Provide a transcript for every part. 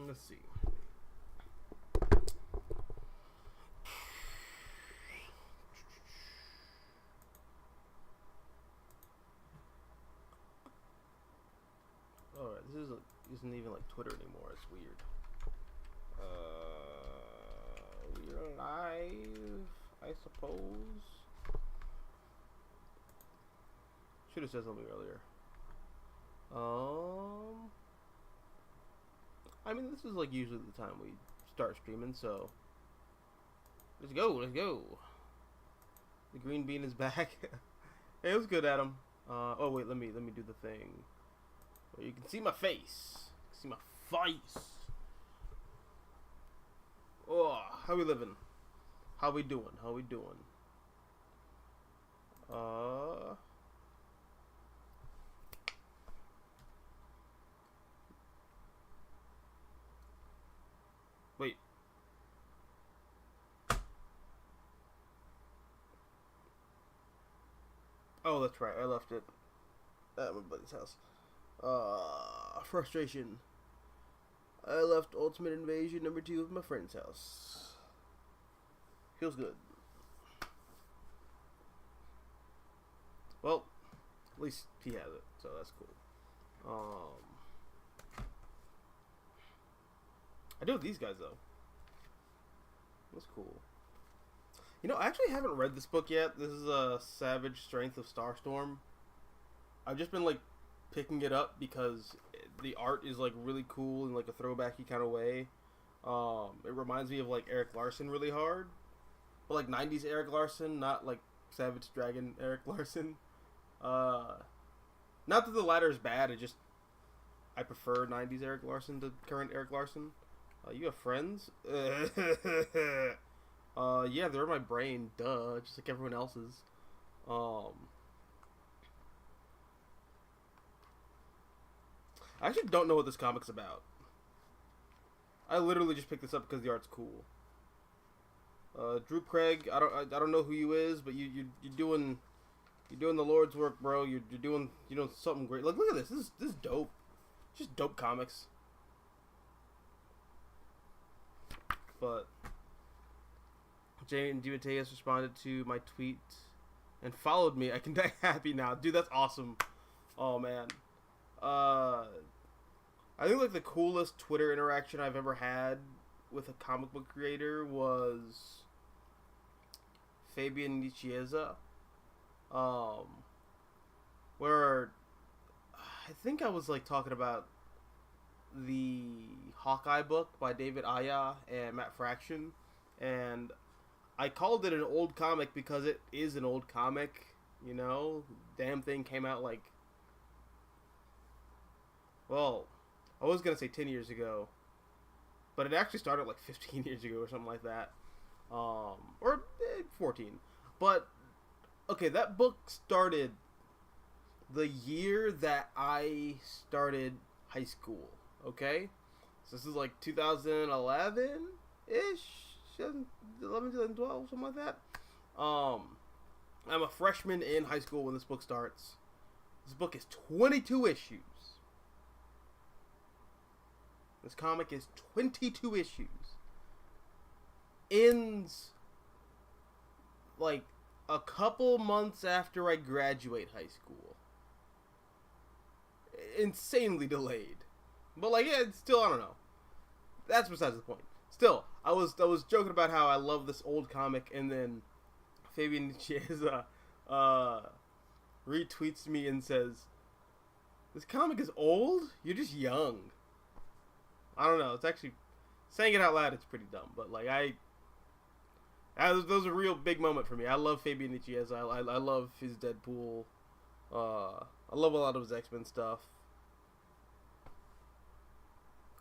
Let's see. Alright, this isn't even like Twitter anymore. It's weird. We're live, I suppose. Should have said something earlier. I mean, this is like usually the time we start streaming, so let's go. The green bean is back. Hey, it was good, Adam. Oh wait, let me do the thing. Well, you can see my face. See my face. Oh, how we living? How we doing? Wait. Oh, that's right. I left it at my buddy's house. Frustration. I left Ultimate Invasion #2 at my friend's house. Feels good. Well, at least he has it, so that's cool. I do with these guys, though. That's cool. You know, I actually haven't read this book yet. This is Savage Strength of Starstorm. I've just been, like, picking it up because the art is, like, really cool in, like, a throwbacky kind of way. It reminds me of, like, Eric Larson really hard. But, like, 90s Eric Larson, not, like, Savage Dragon Eric Larson. Not that the latter is bad, I prefer 90s Eric Larson to current Eric Larson. You have friends? Yeah, they're in my brain, duh, just like everyone else's. I actually don't know what this comic's about. I literally just picked this up because the art's cool. Drew Craig, I don't know who you is, but you're doing the Lord's work, bro. You're doing something great. Look at this. This is dope. It's just dope comics. But Jane DiMatteis responded to my tweet and followed me. I can die happy now, dude. That's awesome. Oh man. I think like the coolest Twitter interaction I've ever had with a comic book creator was Fabian Nicieza. Where I think I was like talking about the Hawkeye book by David Aja and Matt Fraction, and I called it an old comic because it is an old comic, you know? Damn thing came out like, well, I was gonna say 10 years ago, but it actually started like 15 years ago or something like that. Or 14. But, okay, that book started the year that I started high school, okay? So this is like 2011-ish? 2011, 2012, something like that. I'm a freshman in high school when this book starts. This book is 22 issues. This comic is 22 issues. Ends like a couple months after I graduate high school. Insanely delayed. But like, yeah, it's still, I don't know. That's besides the point. Still, I was joking about how I love this old comic, and then Fabian Nicieza retweets me and says, "This comic is old? You're just young." I don't know. It's actually, saying it out loud, it's pretty dumb. But like, that was a real big moment for me. I love Fabian Nicieza. I love his Deadpool. I love a lot of his X-Men stuff.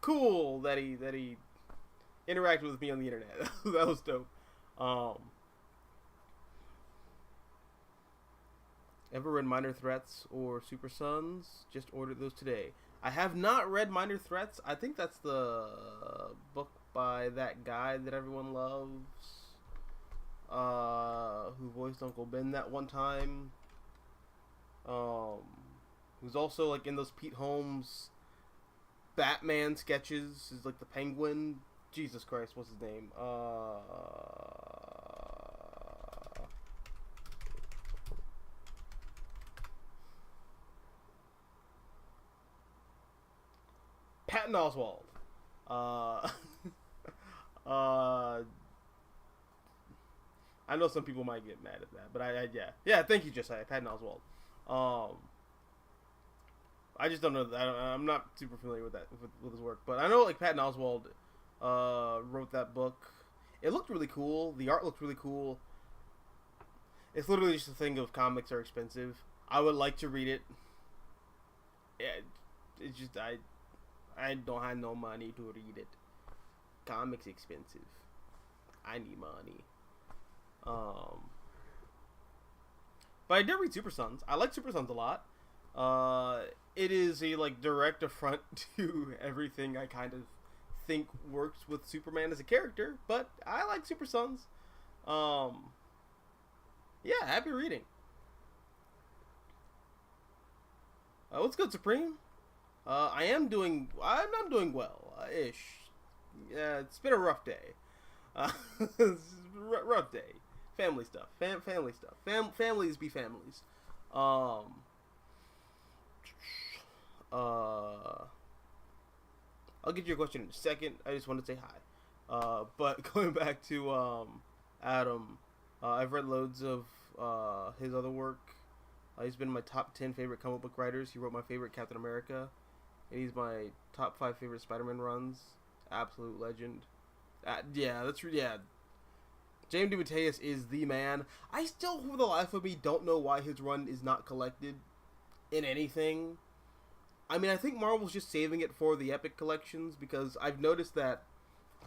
Cool that he interacted with me on the internet. That was dope. Ever read Minor Threats or Super Sons? Just ordered those today. I have not read Minor Threats. I think that's the book by that guy that everyone loves, who voiced Uncle Ben that one time. Who's also like in those Pete Holmes Batman sketches. Is like the Penguin. Jesus Christ, what's his name? Patton Oswalt. I know some people might get mad at that, but yeah. Thank you, Josiah. Patton Oswalt. I just don't know. I'm not super familiar with that with his work, but I know like Patton Oswalt wrote that book. It looked really cool. The art looked really cool. It's literally just a thing of comics are expensive. I would like to read it. Yeah, it's just I don't have no money to read it. Comics expensive. I need money. But I did read Super Sons. I like Super Sons a lot. It is a like direct affront to everything I kind of think works with Superman as a character, but I like Super Sons. Yeah, happy reading. What's good, Supreme? I'm doing well, ish. Yeah, it's been a rough day. Rough day. Family stuff. Family stuff. Families be families. I'll get to your question in a second. I just want to say hi. But going back to Adam, I've read loads of his other work. He's been my top 10 favorite comic book writers. He wrote my favorite Captain America. And he's my top 5 favorite Spider-Man runs. Absolute legend. Yeah. James DeMatteis is the man. I still, for the life of me, don't know why his run is not collected in anything. I mean, I think Marvel's just saving it for the Epic collections, because I've noticed that,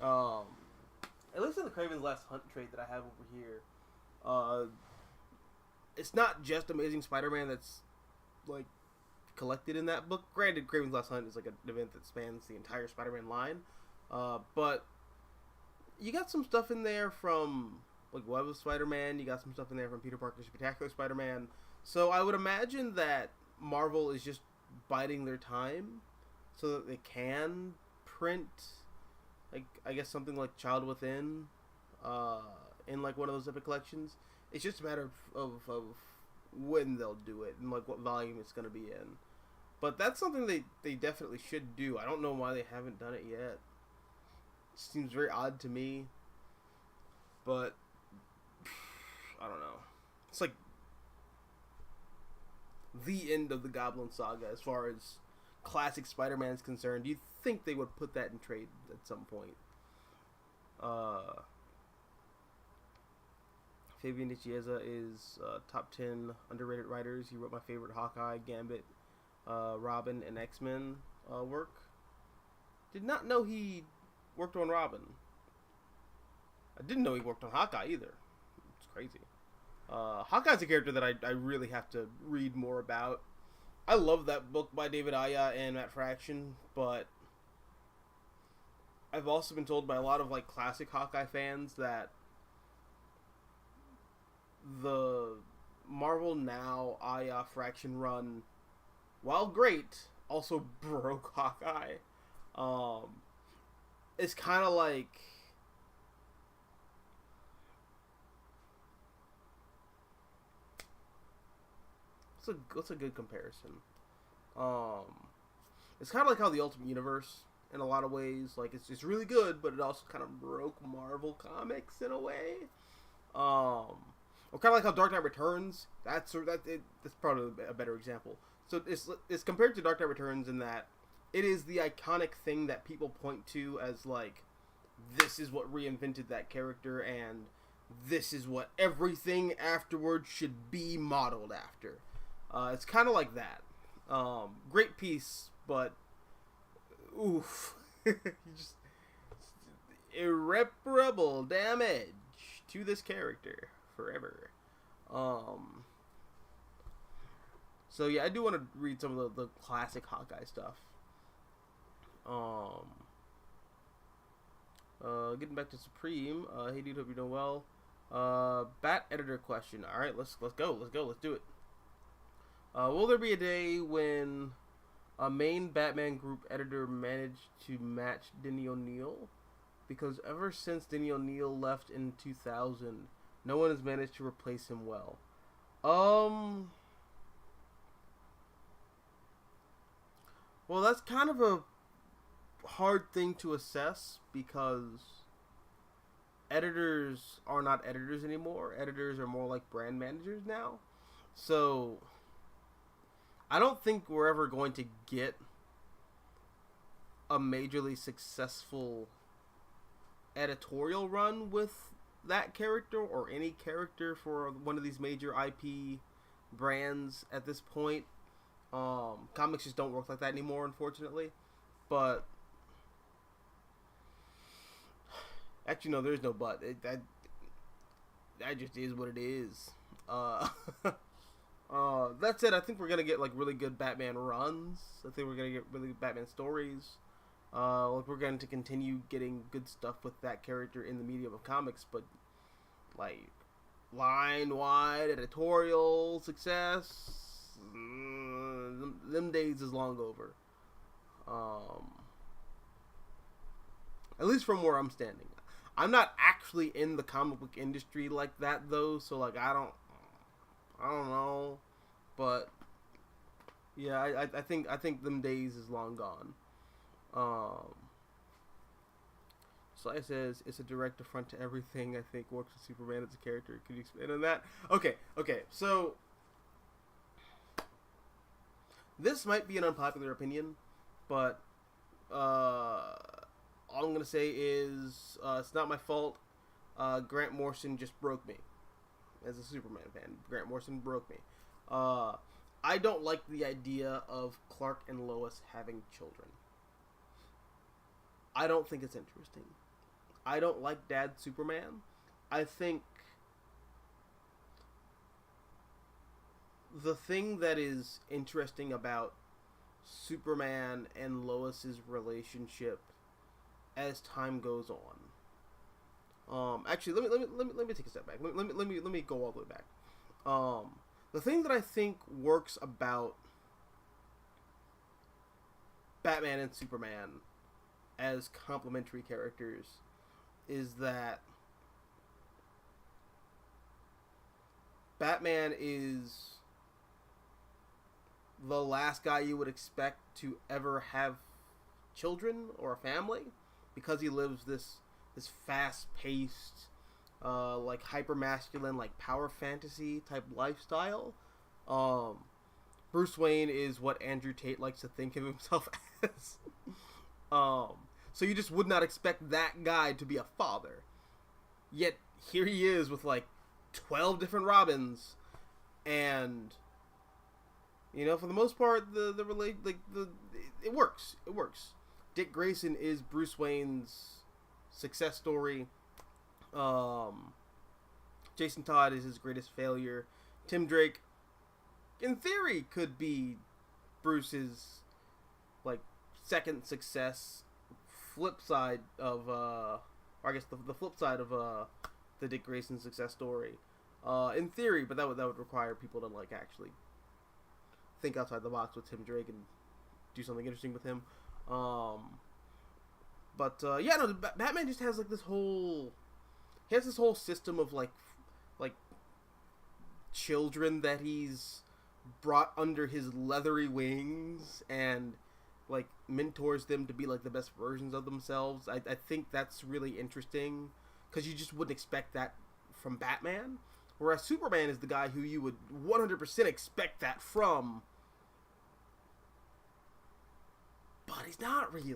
at least in the Kraven's Last Hunt trade that I have over here, it's not just Amazing Spider-Man that's, like, collected in that book. Granted, Kraven's Last Hunt is, like, an event that spans the entire Spider-Man line, but you got some stuff in there from, like, Web of Spider-Man, you got some stuff in there from Peter Parker's Spectacular Spider-Man, so I would imagine that Marvel is just biding their time so that they can print, like, I guess something like Child Within in, like, one of those Epic collections. It's just a matter of when they'll do it and, like, what volume it's going to be in. But that's something they definitely should do. I don't know why they haven't done it yet. It seems very odd to me. But I don't know. It's like the end of the Goblin Saga as far as classic Spider-Man's concerned. You'd think they would put that in trade at some point. Fabian Nicieza is top 10 underrated writers. He wrote my favorite Hawkeye, Gambit, Robin, and X-Men work. Did not know he worked on Robin. I didn't know he worked on Hawkeye either. It's crazy. Hawkeye's a character that I really have to read more about. I love that book by David Aja and Matt Fraction, but I've also been told by a lot of, like, classic Hawkeye fans that the Marvel Now Aja Fraction run, while great, also broke Hawkeye. It's kind of like, what's a good comparison? It's kind of like how the Ultimate Universe, in a lot of ways, like, it's really good, but it also kind of broke Marvel Comics in a way. Or kind of like how Dark Knight Returns. That's probably a better example. So it's compared to Dark Knight Returns in that it is the iconic thing that people point to as, like, this is what reinvented that character, and this is what everything afterwards should be modeled after. It's kind of like that. Great piece, but oof. Just irreparable damage to this character forever. So yeah, I do want to read some of the classic Hawkeye stuff. Getting back to Supreme. Hey dude, hope you're doing well. Bat editor question. Alright, let's go. Let's do it. Will there be a day when A main Batman group editor managed to match Denny O'Neil because ever since Denny O'Neil left in 2000, no one has managed to replace him well. Well, that's kind of a hard thing to assess because editors are not editors anymore. Editors are more like brand managers now. So I don't think we're ever going to get a majorly successful editorial run with that character or any character for one of these major IP brands at this point. Comics just don't work like that anymore, unfortunately. But actually, no, there's no but. That just is what it is. That said, I think we're gonna get like really good Batman runs. I think we're gonna get really good Batman stories. Like we're going to continue getting good stuff with that character in the medium of comics, but like line-wide editorial success, them days is long over. At least from where I'm standing. I'm not actually in the comic book industry like that though, so like I don't know, but yeah, I think them days is long gone. Sly says it's a direct affront to everything I think works with Superman as a character. Could you expand on that? Okay, so this might be an unpopular opinion, but all I'm gonna say is it's not my fault. Grant Morrison just broke me as a Superman fan. Grant Morrison broke me. I don't like the idea of Clark and Lois having children. I don't think it's interesting. I don't like Dad Superman. I think the thing that is interesting about Superman and Lois's relationship as time goes on. Actually, let me take a step back. Let me go all the way back. The thing that I think works about Batman and Superman as complementary characters is that Batman is the last guy you would expect to ever have children or a family because he lives this fast-paced, like hyper-masculine, like power fantasy type lifestyle. Bruce Wayne is what Andrew Tate likes to think of himself as. So you just would not expect that guy to be a father. Yet here he is with like 12 different Robins, and you know, for the most part, it works. It works. Dick Grayson is Bruce Wayne's success story. Jason Todd is his greatest failure. Tim Drake, in theory, could be Bruce's like second success. Flip side of, or I guess the flip side of the Dick Grayson success story, in theory, but that would require people to like actually think outside the box with Tim Drake and do something interesting with him. Yeah, no, Batman just has like this whole, he has this whole system of like children that he's brought under his leathery wings and like mentors them to be like the best versions of themselves. I think that's really interesting because you just wouldn't expect that from Batman, whereas Superman is the guy who you would 100% expect that from, but he's not really.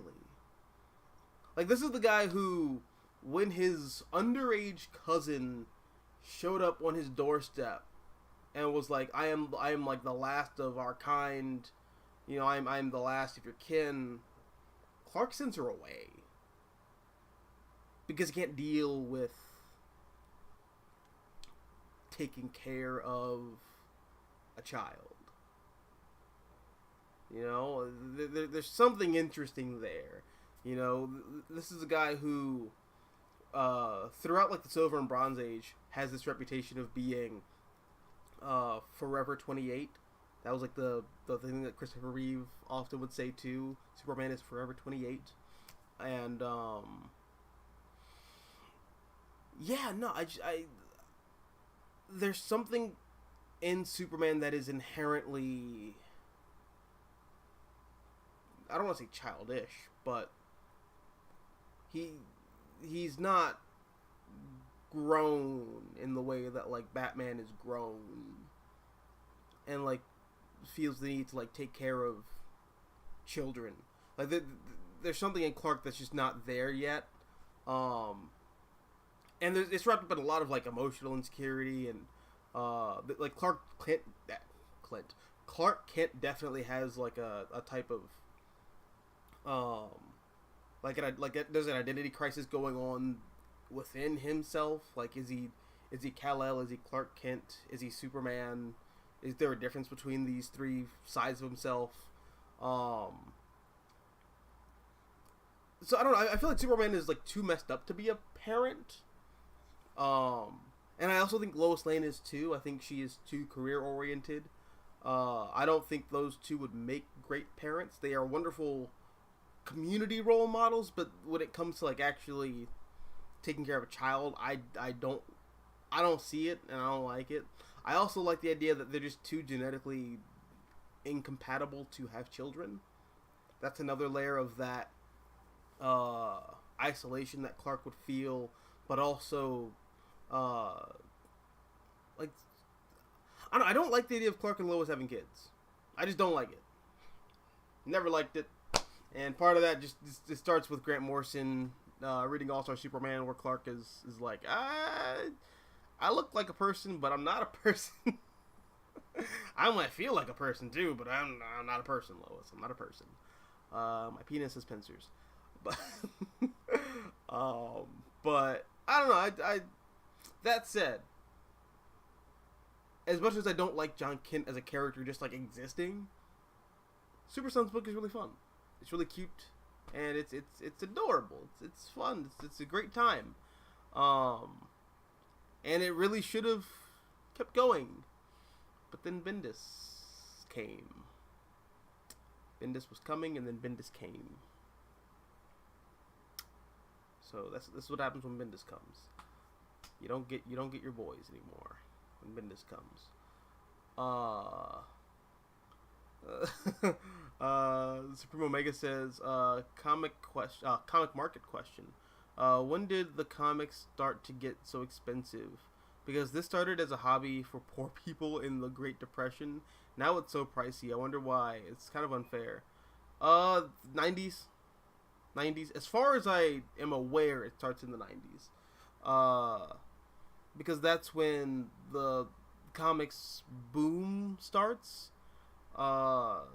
Like, this is the guy who, when his underage cousin showed up on his doorstep and was like, I am like the last of our kind, you know, I'm the last of your kin, Clark sends her away because he can't deal with taking care of a child. You know, there's something interesting there. You know, this is a guy who, throughout like the Silver and Bronze Age, has this reputation of being forever 28, That was like the thing that Christopher Reeve often would say too. Superman is forever 28, and yeah, no, I there's something in Superman that is inherently, I don't want to say childish, but he's not grown in the way that like Batman is grown, and like feels the need to like take care of children. Like there's something in Clark that's just not there yet, and it's wrapped up in a lot of like emotional insecurity and like Clark Kent definitely has like a type of there's an identity crisis going on within himself. Like, is he Kal-El? Is he Clark Kent? Is he Superman? Is there a difference between these three sides of himself? So I don't know. I feel like Superman is like too messed up to be a parent. And I also think Lois Lane is too. I think she is too career oriented. I don't think those two would make great parents. They are wonderful community role models, but when it comes to like actually taking care of a child, I don't see it, and I don't like it. I also like the idea that they're just too genetically incompatible to have children. That's another layer of that isolation that Clark would feel, but also like I don't like the idea of Clark and Lois having kids. I just don't like it. Never liked it. And part of that just starts with Grant Morrison reading All-Star Superman, where Clark is like, I look like a person, but I'm not a person. I might feel like a person too, but I'm not a person, Lois. I'm not a person. My penis has pincers. But but I don't know. I that said, as much as I don't like John Kent as a character just like existing, Super Son's book is really fun. It's really cute, and it's adorable. It's fun. It's a great time. And it really should have kept going, but then Bendis came. Bendis was coming, and then Bendis came. So that's what happens when Bendis comes. You don't get your boys anymore when Bendis comes. Supreme Omega says, comic market question. When did the comics start to get so expensive? Because this started as a hobby for poor people in the Great Depression. Now it's so pricey. I wonder why. It's kind of unfair. 90s. As far as I am aware, it starts in the 90s. Because that's when the comics boom starts. Or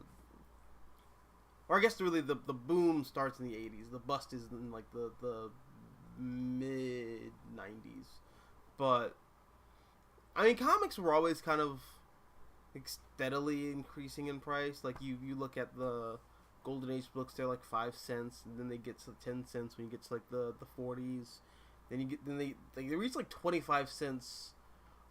I guess really the boom starts in the 80s. The bust is in like the mid 90s. But I mean, comics were always kind of like steadily increasing in price. Like you look at the Golden Age books, they're like 5 cents, and then they get to 10 cents when you get to like the 40s. Then they reach like 25 cents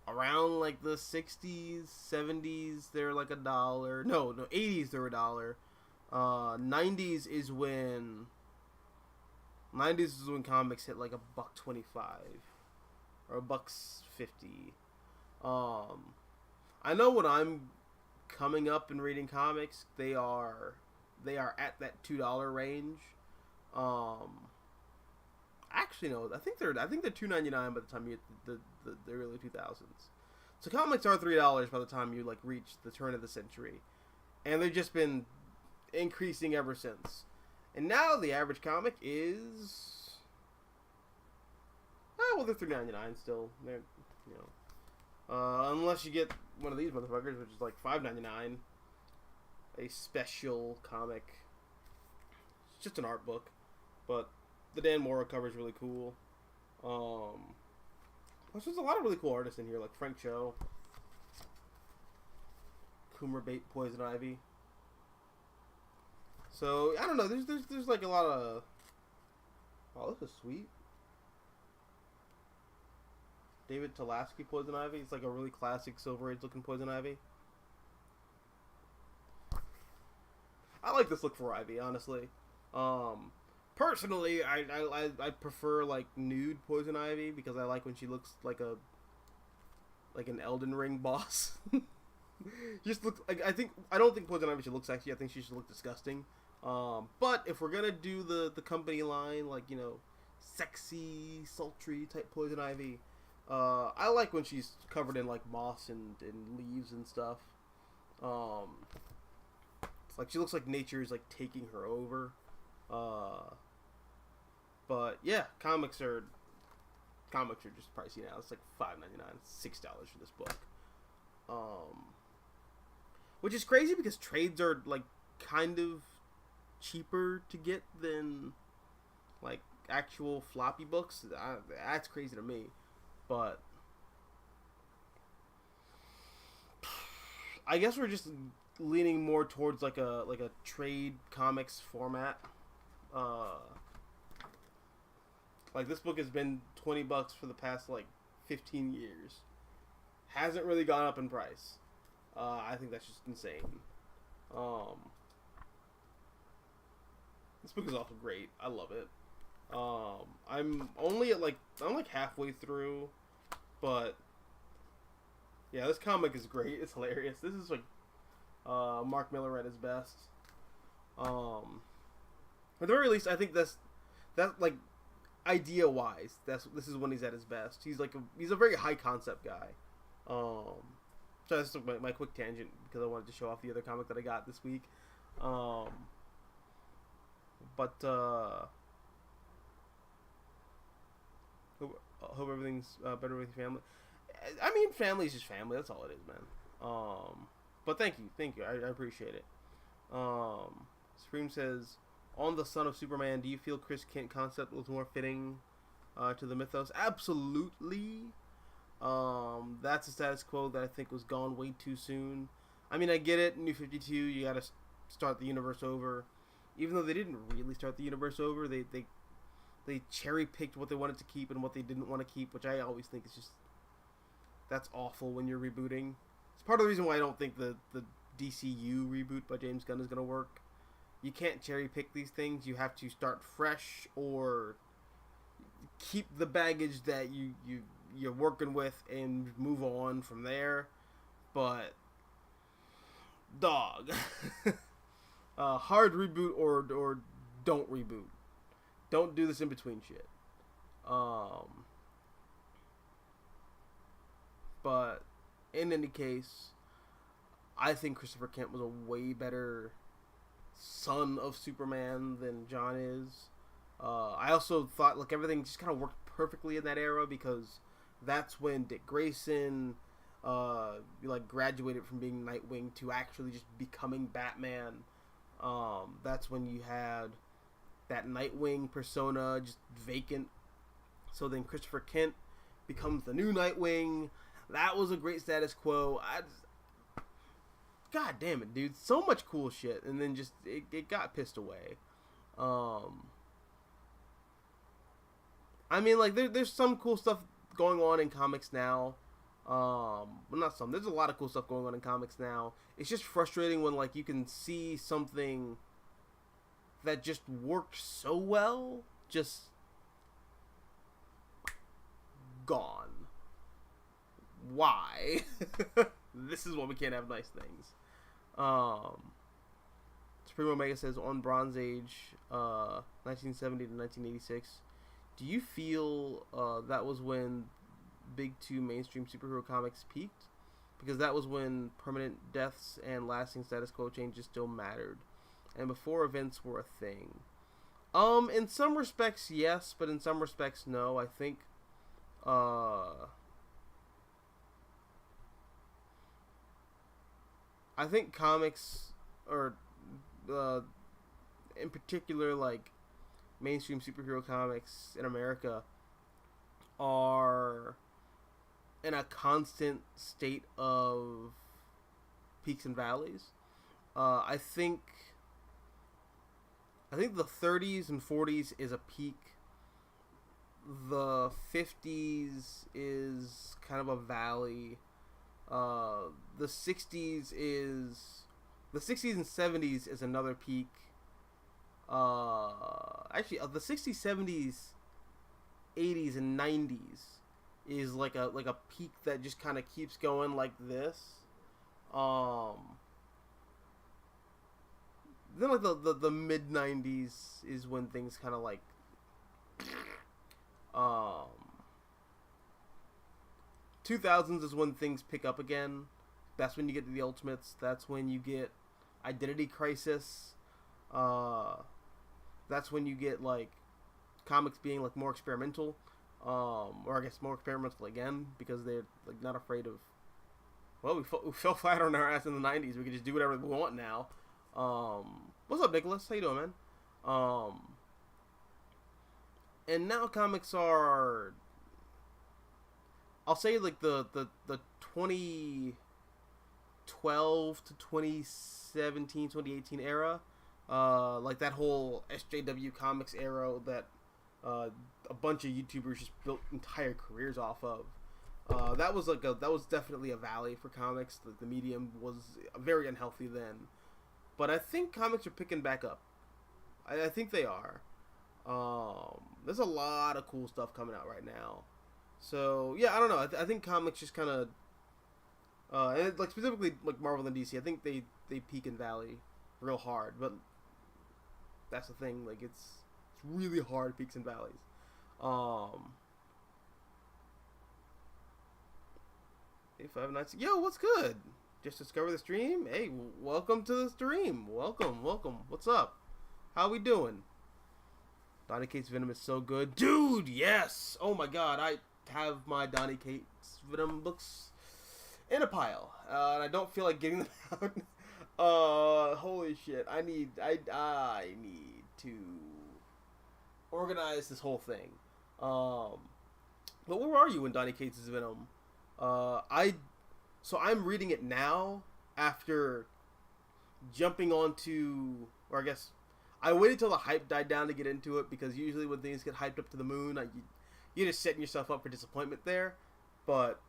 around like the 60s, 70s. They're like $1. No, 80s they're $1. 90s is when comics hit like $1.25 or $1.50. I know when I'm coming up and reading comics, they are at that $2 range. Actually, no, I think they're $2.99 by the time you hit the early 2000s. So comics are $3 by the time you like reach the turn of the century, and they've just been increasing ever since. And now the average comic is, they're $3.99 still. They're, unless you get one of these motherfuckers, which is like $5.99, a special comic. It's just an art book, but the Dan Mora cover is really cool. There's a lot of really cool artists in here, like Frank Cho, Coomer Bait, Poison Ivy. So I don't know. There's like a lot of. Oh, this is sweet. David Talaski Poison Ivy. It's like a really classic Silver Age looking Poison Ivy. I like this look for Ivy, honestly. Um, Personally, I prefer like nude Poison Ivy because I like when she looks like an Elden Ring boss. Just look like I don't think Poison Ivy should look sexy. I think she should look disgusting. But if we're gonna do the company line, like sexy, sultry type Poison Ivy, I like when she's covered in like moss and leaves and stuff. It's like she looks like nature's like taking her over. But yeah, comics are just pricey now. It's like $5.99, $6 for this book. Which is crazy because trades are like kind of cheaper to get than like actual floppy books. That's crazy to me. But I guess we're just leaning more towards like a trade comics format. Like this book has been $20 for the past like 15 years. Hasn't really gone up in price. I think that's just insane. This book is also great. I love it. I'm like halfway through, but yeah, this comic is great. It's hilarious. This is like Mark Miller at his best. At the very least, I think that's like idea wise. This is when he's at his best. He's a very high concept guy. So that's my quick tangent because I wanted to show off the other comic that I got this week. But hope everything's better with your family. I mean, family's just family. That's all it is, man. But thank you. I appreciate it. Supreme says, on the Son of Superman, do you feel Chris Kent concept was more fitting to the mythos? Absolutely. That's a status quo that I think was gone way too soon. I mean, I get it. New 52, you gotta start the universe over. Even though they didn't really start the universe over, they cherry picked what they wanted to keep and what they didn't want to keep, which I always think is just, that's awful when you're rebooting. It's part of the reason why I don't think the DCU reboot by James Gunn is gonna work. You can't cherry pick these things. You have to start fresh or keep the baggage that you're working with and move on from there. But dog, hard reboot or don't reboot. Don't do this in between shit. But in any case, I think Christopher Kent was a way better Son of Superman than John is. I also thought like everything just kind of worked perfectly in that era because that's when Dick Grayson graduated from being Nightwing to actually just becoming Batman. That's when you had that Nightwing persona just vacant. So then Christopher Kent becomes the new Nightwing. That was a great status quo. God damn it, dude. So much cool shit. And then just, it got pissed away. I mean, like, there's some cool stuff going on in comics now. Well, not some. There's a lot of cool stuff going on in comics now. It's just frustrating when, like, you can see something that just worked so well, just gone. Why? This is why we can't have nice things. Supreme Omega says, on Bronze Age, 1970 to 1986, do you feel that was when big two mainstream superhero comics peaked? Because that was when permanent deaths and lasting status quo changes still mattered, and before events were a thing. In some respects, yes, but in some respects, no. I think comics, or in particular, like mainstream superhero comics in America, are in a constant state of peaks and valleys. I think the 30s and 40s is a peak. The 50s is kind of a valley. The 60s is the 60s and 70s is another peak. Actually, the 60s, 70s, 80s, and 90s is like a peak that just kind of keeps going like this. Then like the mid 90s is when things kind of like 2000s is when things pick up again. That's when you get to the Ultimates. That's when you get Identity Crisis. That's when you get like comics being like more experimental, or I guess more experimental again, because they're like not afraid of. Well, we fell flat on our ass in the 90s. We can just do whatever we want now. What's up, Nicholas? How you doing, man? And now comics are, I'll say like the 2012 to 2017, 2018 era, like that whole SJW comics era that a bunch of YouTubers just built entire careers off of. That was definitely a valley for comics. The medium was very unhealthy then, but I think comics are picking back up. I think they are. There's a lot of cool stuff coming out right now. So yeah, I don't know. I think comics just kind of, and like specifically like Marvel and DC, I think they peak and valley real hard. But that's the thing. Like it's really hard peaks and valleys. Hey, 5 nights. Yo, what's good? Just discovered the stream. Hey, welcome to the stream. Welcome. What's up? How we doing? Donny Cates Venom is so good, dude. Yes. Oh my God, I have my Donny Cates Venom books in a pile, and I don't feel like getting them out. Holy shit! I need to organize this whole thing. But where are you in Donny Cates Venom? So I'm reading it now after jumping onto, or I guess I waited till the hype died down to get into it, because usually when things get hyped up to the moon, you're just setting yourself up for disappointment there. But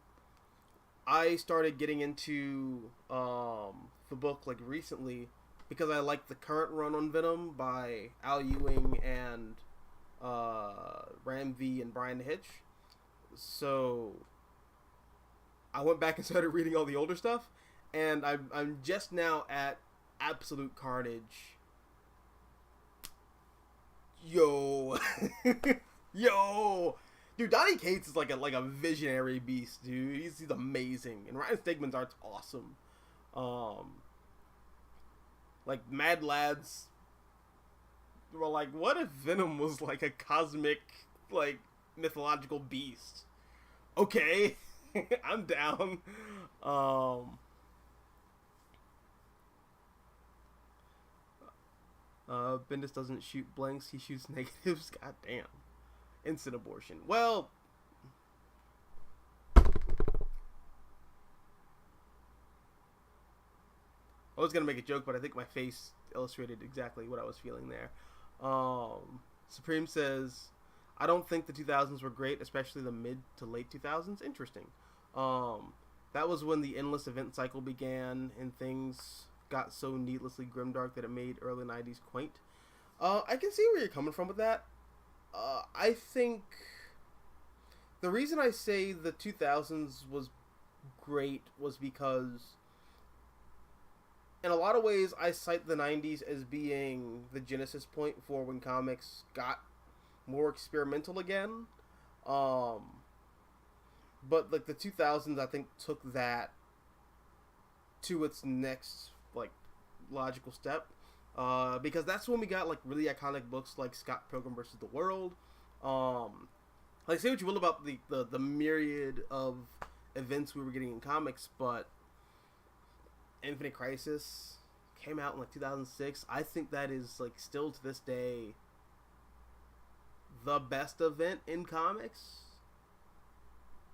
I started getting into the book like recently because I like the current run on Venom by Al Ewing and Ram V and Brian Hitch. So I went back and started reading all the older stuff, and I'm just now at Absolute Carnage. Yo, yo, dude, Donny Cates is like a visionary beast, dude. He's amazing, and Ryan Stegman's art's awesome. Like Mad Lads were like, what if Venom was like a cosmic, like mythological beast? Okay. I'm down. Bendis doesn't shoot blanks, he shoots negatives. God damn. Instant abortion. Well, I was gonna make a joke, but I think my face illustrated exactly what I was feeling there. Supreme says, I don't think the 2000s were great, especially the mid to late 2000s. Interesting. That was when the endless event cycle began and things got so needlessly grimdark that it made early 90s quaint. I can see where you're coming from with that. I think the reason I say the 2000s was great was because in a lot of ways I cite the 90s as being the genesis point for when comics got more experimental again. But like the 2000s I think took that to its next like logical step, because that's when we got like really iconic books like Scott Pilgrim vs. the World. Like say what you will about the myriad of events we were getting in comics, but Infinite Crisis came out in like 2006. I think that is like still to this day the best event in comics,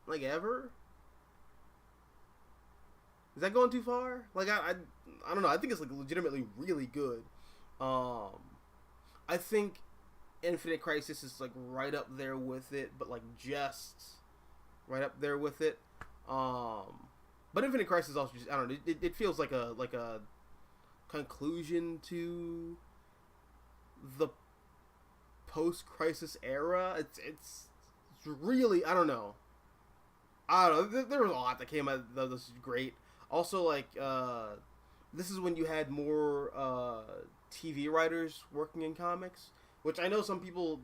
like ever. Is that going too far? Like I don't know. I think it's like legitimately really good. I think Infinite Crisis is like right up there with it, but like just right up there with it. But Infinite Crisis also just, I don't know. It feels like a conclusion to the post-crisis era. It's really, I don't know. There was a lot that came out that was great. Also, like, this is when you had more TV writers working in comics, which I know some people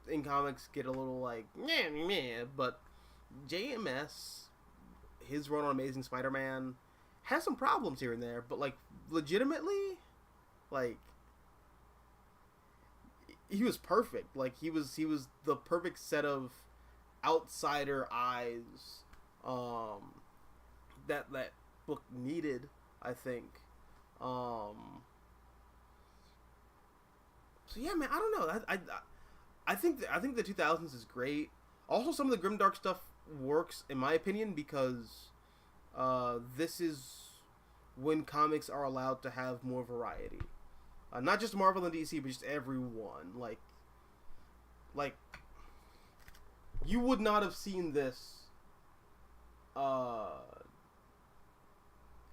in comics get a little like, meh, but JMS, his run on Amazing Spider-Man, has some problems here and there, but, like, legitimately, like, he was perfect. Like, he was the perfect set of outsider eyes that book needed, I think. So yeah, man, I don't know. I think the 2000s is great. Also, some of the grimdark stuff works in my opinion because this is when comics are allowed to have more variety. Not just Marvel and DC, but just everyone. Like you would not have seen this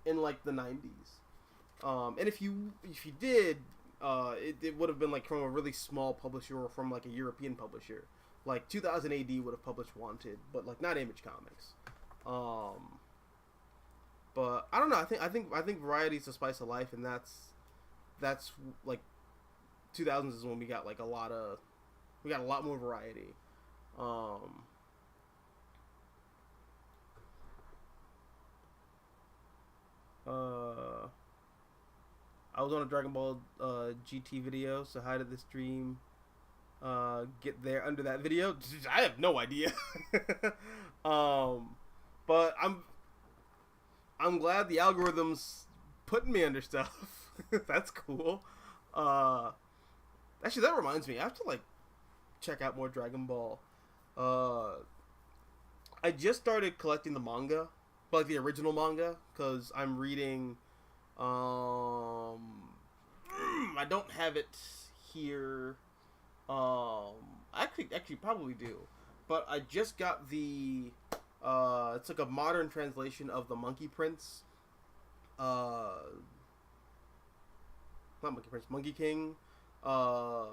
in like the 90s. And if you did, it would have been like from a really small publisher or from like a European publisher. Like 2000 AD would have published Wanted, but like not Image Comics. But I don't know. I think variety is the spice of life, and that's like 2000s is when we got like a lot more variety. I was on a Dragon Ball GT video, so how did this dream get there under that video? I have no idea. But I'm glad the algorithm's putting me under stuff. That's cool. Actually, that reminds me, I have to like check out more Dragon Ball. I just started collecting the manga, but like the original manga, because I'm reading. I don't have it here. Actually, probably do, but I just got the. It's like a modern translation of the Monkey Prince. Not Monkey Prince, Monkey King. I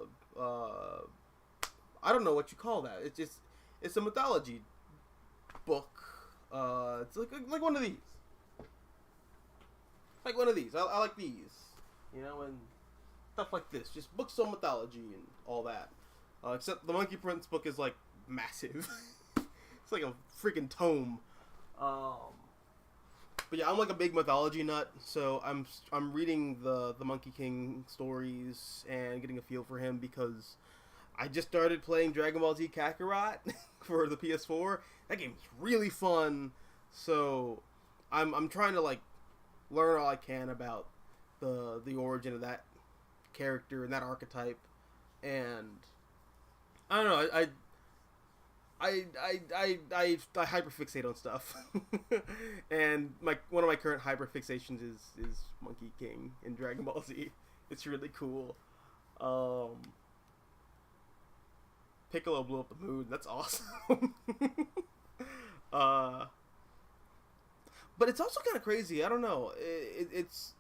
don't know what you call that. It's a mythology book. It's like one of these. Like one of these. I like these. You know, and stuff like this. Just books on mythology and all that. Except the Monkey Prince book is like massive. It's like a freaking tome. But yeah, I'm like a big mythology nut, so I'm reading the Monkey King stories and getting a feel for him because I just started playing Dragon Ball Z Kakarot for the PS4. That game's really fun, so I'm trying to like learn all I can about the origin of that character and that archetype, and I don't know. I hyperfixate on stuff, and one of my current hyperfixations is Monkey King in Dragon Ball Z. It's really cool. Piccolo blew up the moon. That's awesome. But it's also kind of crazy. I don't know. It's.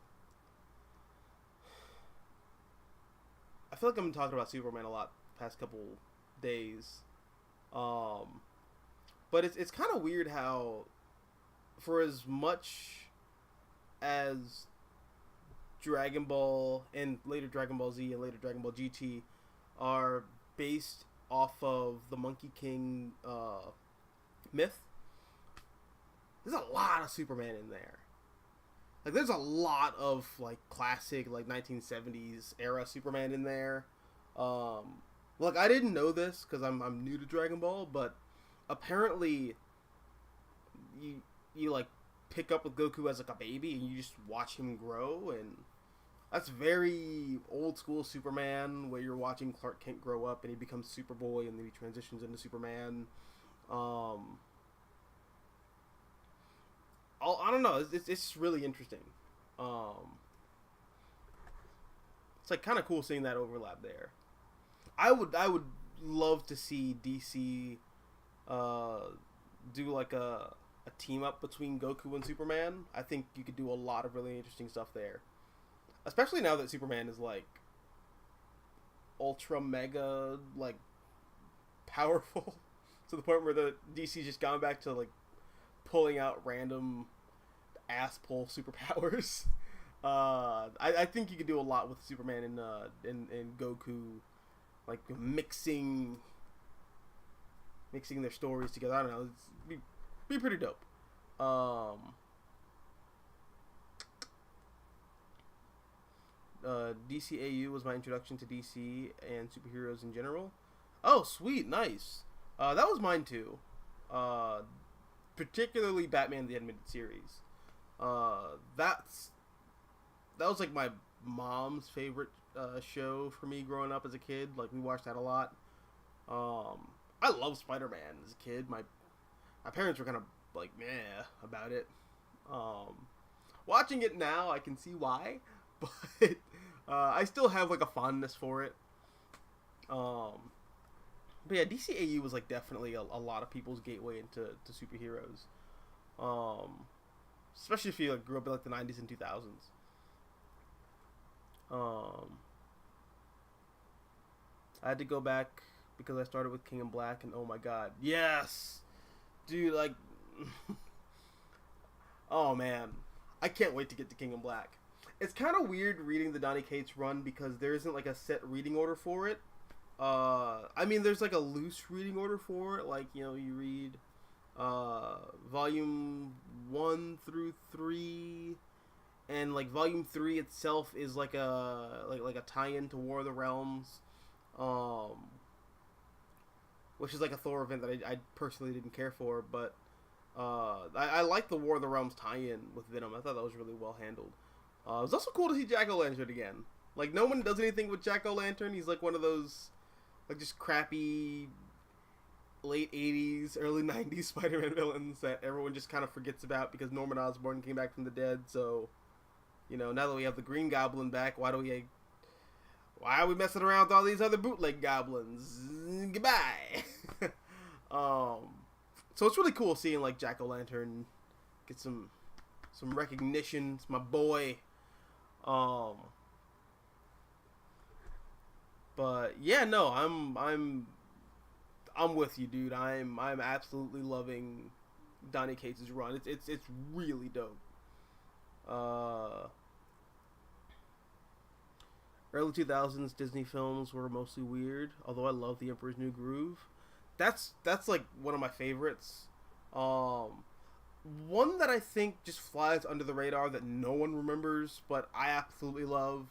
I feel like I've been talking about Superman a lot the past couple days. But it's kind of weird how, for as much as Dragon Ball and later Dragon Ball Z and later Dragon Ball GT are based off of the Monkey King myth, there's a lot of Superman in there. Like, there's a lot of like classic like 1970s era Superman in there. Like, I didn't know this because I'm new to Dragon Ball, but apparently you like pick up with Goku as like a baby and you just watch him grow, and that's very old school Superman, where you're watching Clark Kent grow up and he becomes Superboy and then he transitions into Superman. I don't know. It's really interesting. It's like kind of cool seeing that overlap there. I would love to see DC do like a team up between Goku and Superman. I think you could do a lot of really interesting stuff there. especially now that Superman is like ultra mega like powerful to the point where the DC's just gone back to like pulling out random ass pull superpowers. I think you could do a lot with Superman and Goku, like mixing their stories together. I don't know, be pretty dope. DCAU was my introduction to DC and superheroes in general. Oh, sweet, nice. That was mine too. Particularly Batman the Animated Series. That was like my mom's favorite show for me growing up as a kid. Like we watched that a lot. I loved Spider-Man as a kid. My parents were kind of like meh about it. Watching it now, I can see why, but I still have like a fondness for it. But yeah, DCAU was like definitely a lot of people's gateway into superheroes. Especially if you like grew up in like the 90s and 2000s. I had to go back because I started with King in Black, and oh my god, yes, dude, like, oh man, I can't wait to get to King in Black. It's kind of weird reading the Donny Cates run because there isn't like a set reading order for it. I mean, there's like a loose reading order for it, like, you know, you read volume 1 through 3. And like volume 3 itself is like a tie-in to War of the Realms, which is like a Thor event that I personally didn't care for, but I like the War of the Realms tie-in with Venom. I thought that was really well handled. It was also cool to see Jack-O-Lantern again. Like no one does anything with Jack-O-Lantern. He's like one of those like just crappy late 80s, early 90s Spider-Man villains that everyone just kind of forgets about because Norman Osborn came back from the dead. So, you know, now that we have the Green Goblin back, why are we messing around with all these other bootleg goblins? Goodbye. So it's really cool seeing like Jack-O-Lantern get some recognition. It's my boy. But yeah, no, I'm with you, dude. I'm absolutely loving Donny Cates' run. It's really dope. Early 2000s Disney films were mostly weird, although I love The Emperor's New Groove. That's like one of my favorites. One that I think just flies under the radar that no one remembers, but I absolutely love.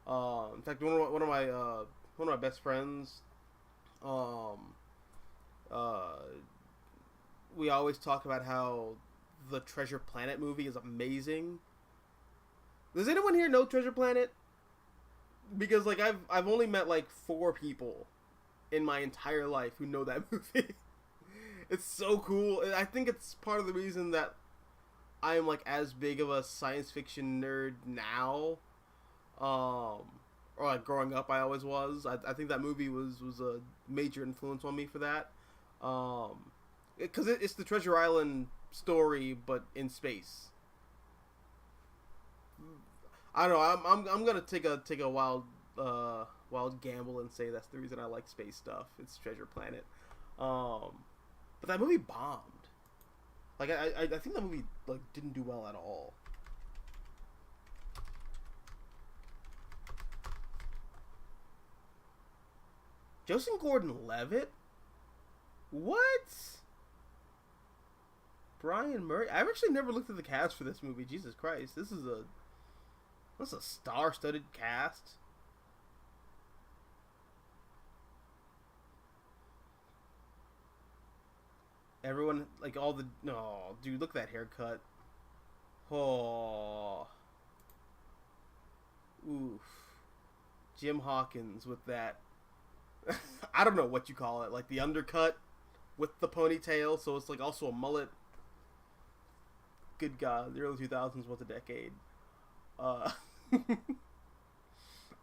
In fact, one of my best friends, we always talk about how the Treasure Planet movie is amazing. Does anyone here know Treasure Planet? Because like I've only met like 4 people in my entire life who know that movie. It's so cool. I think it's part of the reason that I am like as big of a science fiction nerd now. Or like growing up I always was. I think that movie was a major influence on me for that. Because it's the Treasure Island story but in space. I don't know. I'm gonna take a wild gamble and say that's the reason I like space stuff. It's Treasure Planet. But that movie bombed. Like I think that movie like didn't do well at all. Joseph Gordon-Levitt? What? Brian Murray? I've actually never looked at the cast for this movie. Jesus Christ. That's a star-studded cast. Everyone, like all the... No, dude, look at that haircut. Oh. Oof. Jim Hawkins with that... I don't know what you call it. Like the undercut with the ponytail, so it's like also a mullet. Good God, the early 2000s was a decade. I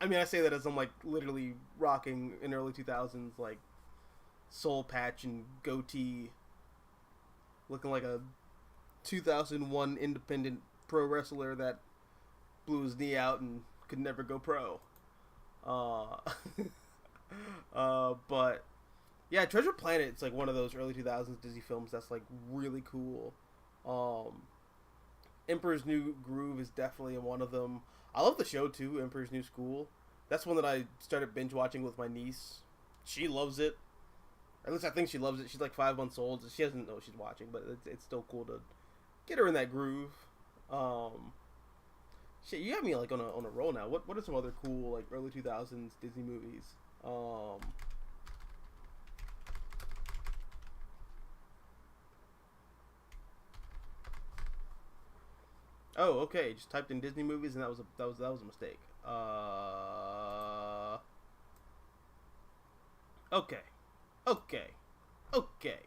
mean, I say that as I'm like literally rocking in early 2000s like soul patch and goatee, looking like a 2001 independent pro wrestler that blew his knee out and could never go pro. Uh, but yeah, Treasure Planet. It's like one of those early 2000s Disney films that's like really cool. Emperor's New Groove is definitely one of them. I love the show too, Emperor's New School. That's one that I started binge watching with my niece. She loves it. At least I think she loves it. She's like 5 months old. She doesn't know she's watching, but it's still cool to get her in that groove. Shit, you got me like on a roll now. What are some other cool like early 2000s Disney movies? Oh, okay. Just typed in Disney movies, and that was a mistake. Okay, okay, okay.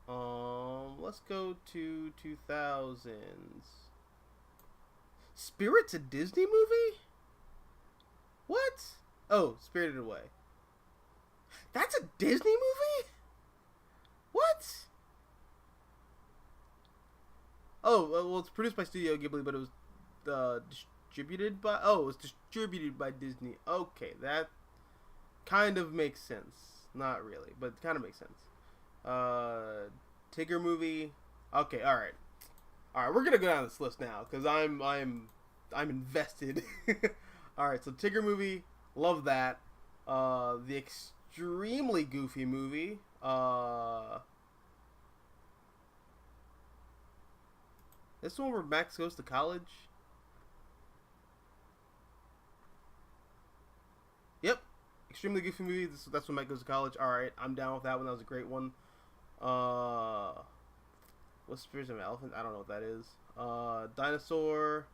Let's go to 2000s. Spirit's a Disney movie? What? Oh, Spirited Away. That's a Disney movie? What? Oh, well, it's produced by Studio Ghibli, but it was distributed by... Oh, it was distributed by Disney. Okay, that kind of makes sense. Not really, but it kind of makes sense. Tigger movie. Okay, alright. Alright, we're gonna go down this list now, because I'm invested. Alright, so Tigger movie. Love that. The extremely goofy movie. This one where Max goes to college. Yep. Extremely goofy movie. That's when Max goes to college. Alright, I'm down with that one. That was a great one. What's Spirits of an Elephant? I don't know what that is. Dinosaur.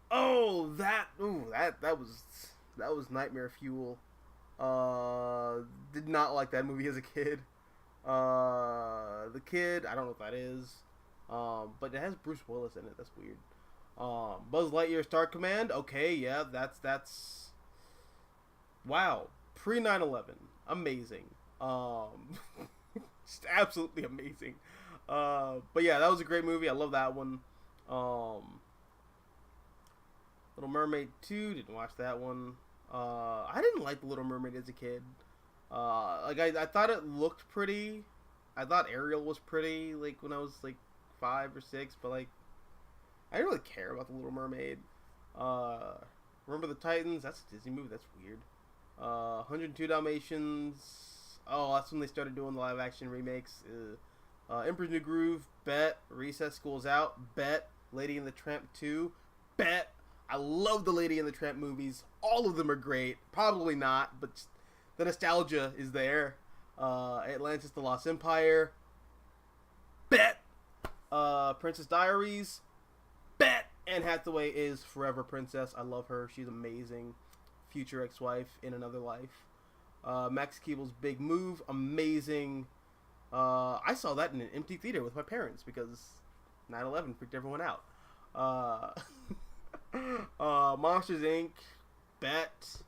Oh, that was nightmare fuel. Did not like that movie as a kid. The Kid, I don't know what that is. But it has Bruce Willis in it. That's weird. Buzz Lightyear Star Command. Okay, yeah, that's wow. Pre 9/11, amazing. Just absolutely amazing. But yeah, that was a great movie. I love that one. Little Mermaid 2, didn't watch that one. I didn't like The Little Mermaid as a kid. I thought it looked pretty. I thought Ariel was pretty, like, when I was, like, 5 or 6, but, like, I didn't really care about The Little Mermaid. Remember the Titans? That's a Disney movie. That's weird. 102 Dalmatians. Oh, that's when they started doing the live-action remakes. Emperor's New Groove. Bet. Recess School's Out. Bet. Lady and the Tramp 2. Bet. I love the Lady and the Tramp movies. All of them are great. Probably not, but the nostalgia is there. Atlantis: The Lost Empire. Bet. Princess Diaries. Bet. Anne Hathaway is forever princess. I love her. She's amazing. Future ex-wife in another life. Max Keeble's Big Move. Amazing. I saw that in an empty theater with my parents because 9/11 freaked everyone out. Monsters Inc. Bet.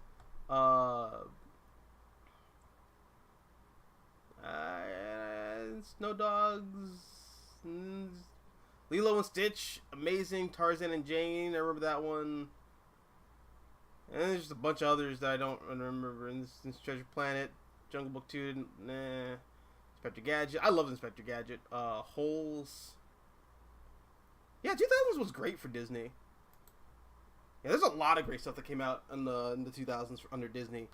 Snow Dogs. Lilo and Stitch. Amazing. Tarzan and Jane. I remember that one. And there's just a bunch of others that I don't remember. In this Treasure Planet. Jungle Book 2. Nah. Inspector Gadget. I love Inspector Gadget. Holes. Yeah, 2000s was great for Disney. Yeah, there's a lot of great stuff that came out in the 2000s under Disney.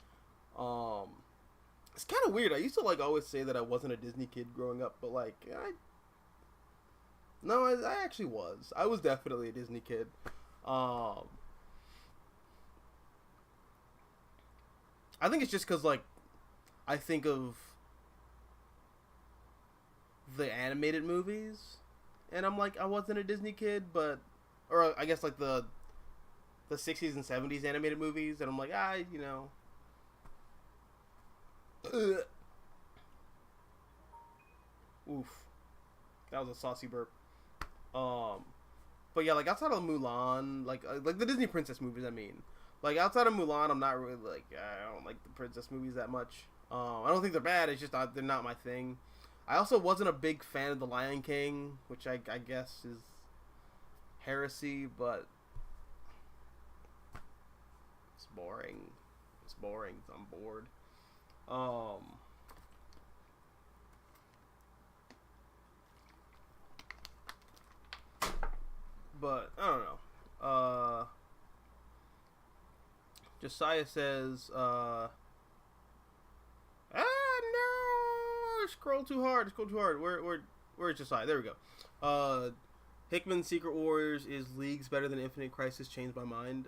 It's kind of weird. I used to like always say that I wasn't a Disney kid growing up, but like I actually was. I was definitely a Disney kid. I think it's just because like I think of the animated movies, and I'm like I wasn't a Disney kid, or I guess like the 60s and 70s animated movies, and I'm like, you know. Ugh. Oof. That was a saucy burp. But yeah, like outside of Mulan, like the Disney princess movies, I mean. Like outside of Mulan, I'm not really like, I don't like the princess movies that much. I don't think they're bad, it's just they're not my thing. I also wasn't a big fan of The Lion King, which I guess is heresy, but boring. It's boring. I'm bored. Um, but I don't know. Josiah says, no, scroll too hard. Where's Josiah? There we go. Hickman's Secret Warriors is leagues better than Infinite Crisis. Changed my mind.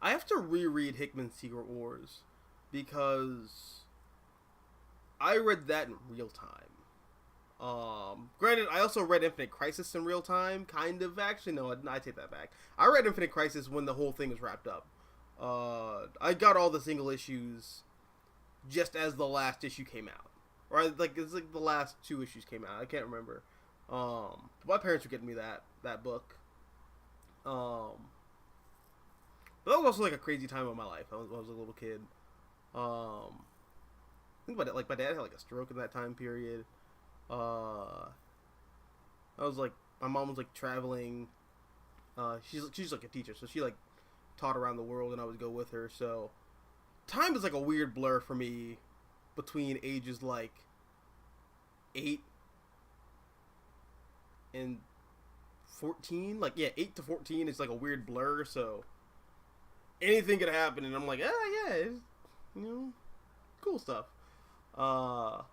I have to reread Hickman's Secret Wars because I read that in real time. Granted, I also read Infinite Crisis in real time, kind of. Actually, no, I take that back. I read Infinite Crisis when the whole thing was wrapped up. I got all the single issues just as the last issue came out. Or, it's like the last 2 issues came out. I can't remember. My parents were getting me that book. But that was also, like, a crazy time of my life. I was a little kid. Think about it. Like, my dad had, like, a stroke in that time period. I was, like, my mom was, like, traveling. She's like, a teacher. So she, like, taught around the world, and I would go with her. So time is, like, a weird blur for me between ages like 8 and 14. Like, yeah, 8 to 14 is like a weird blur, so anything could happen, and I'm like, yeah, it's, cool stuff. But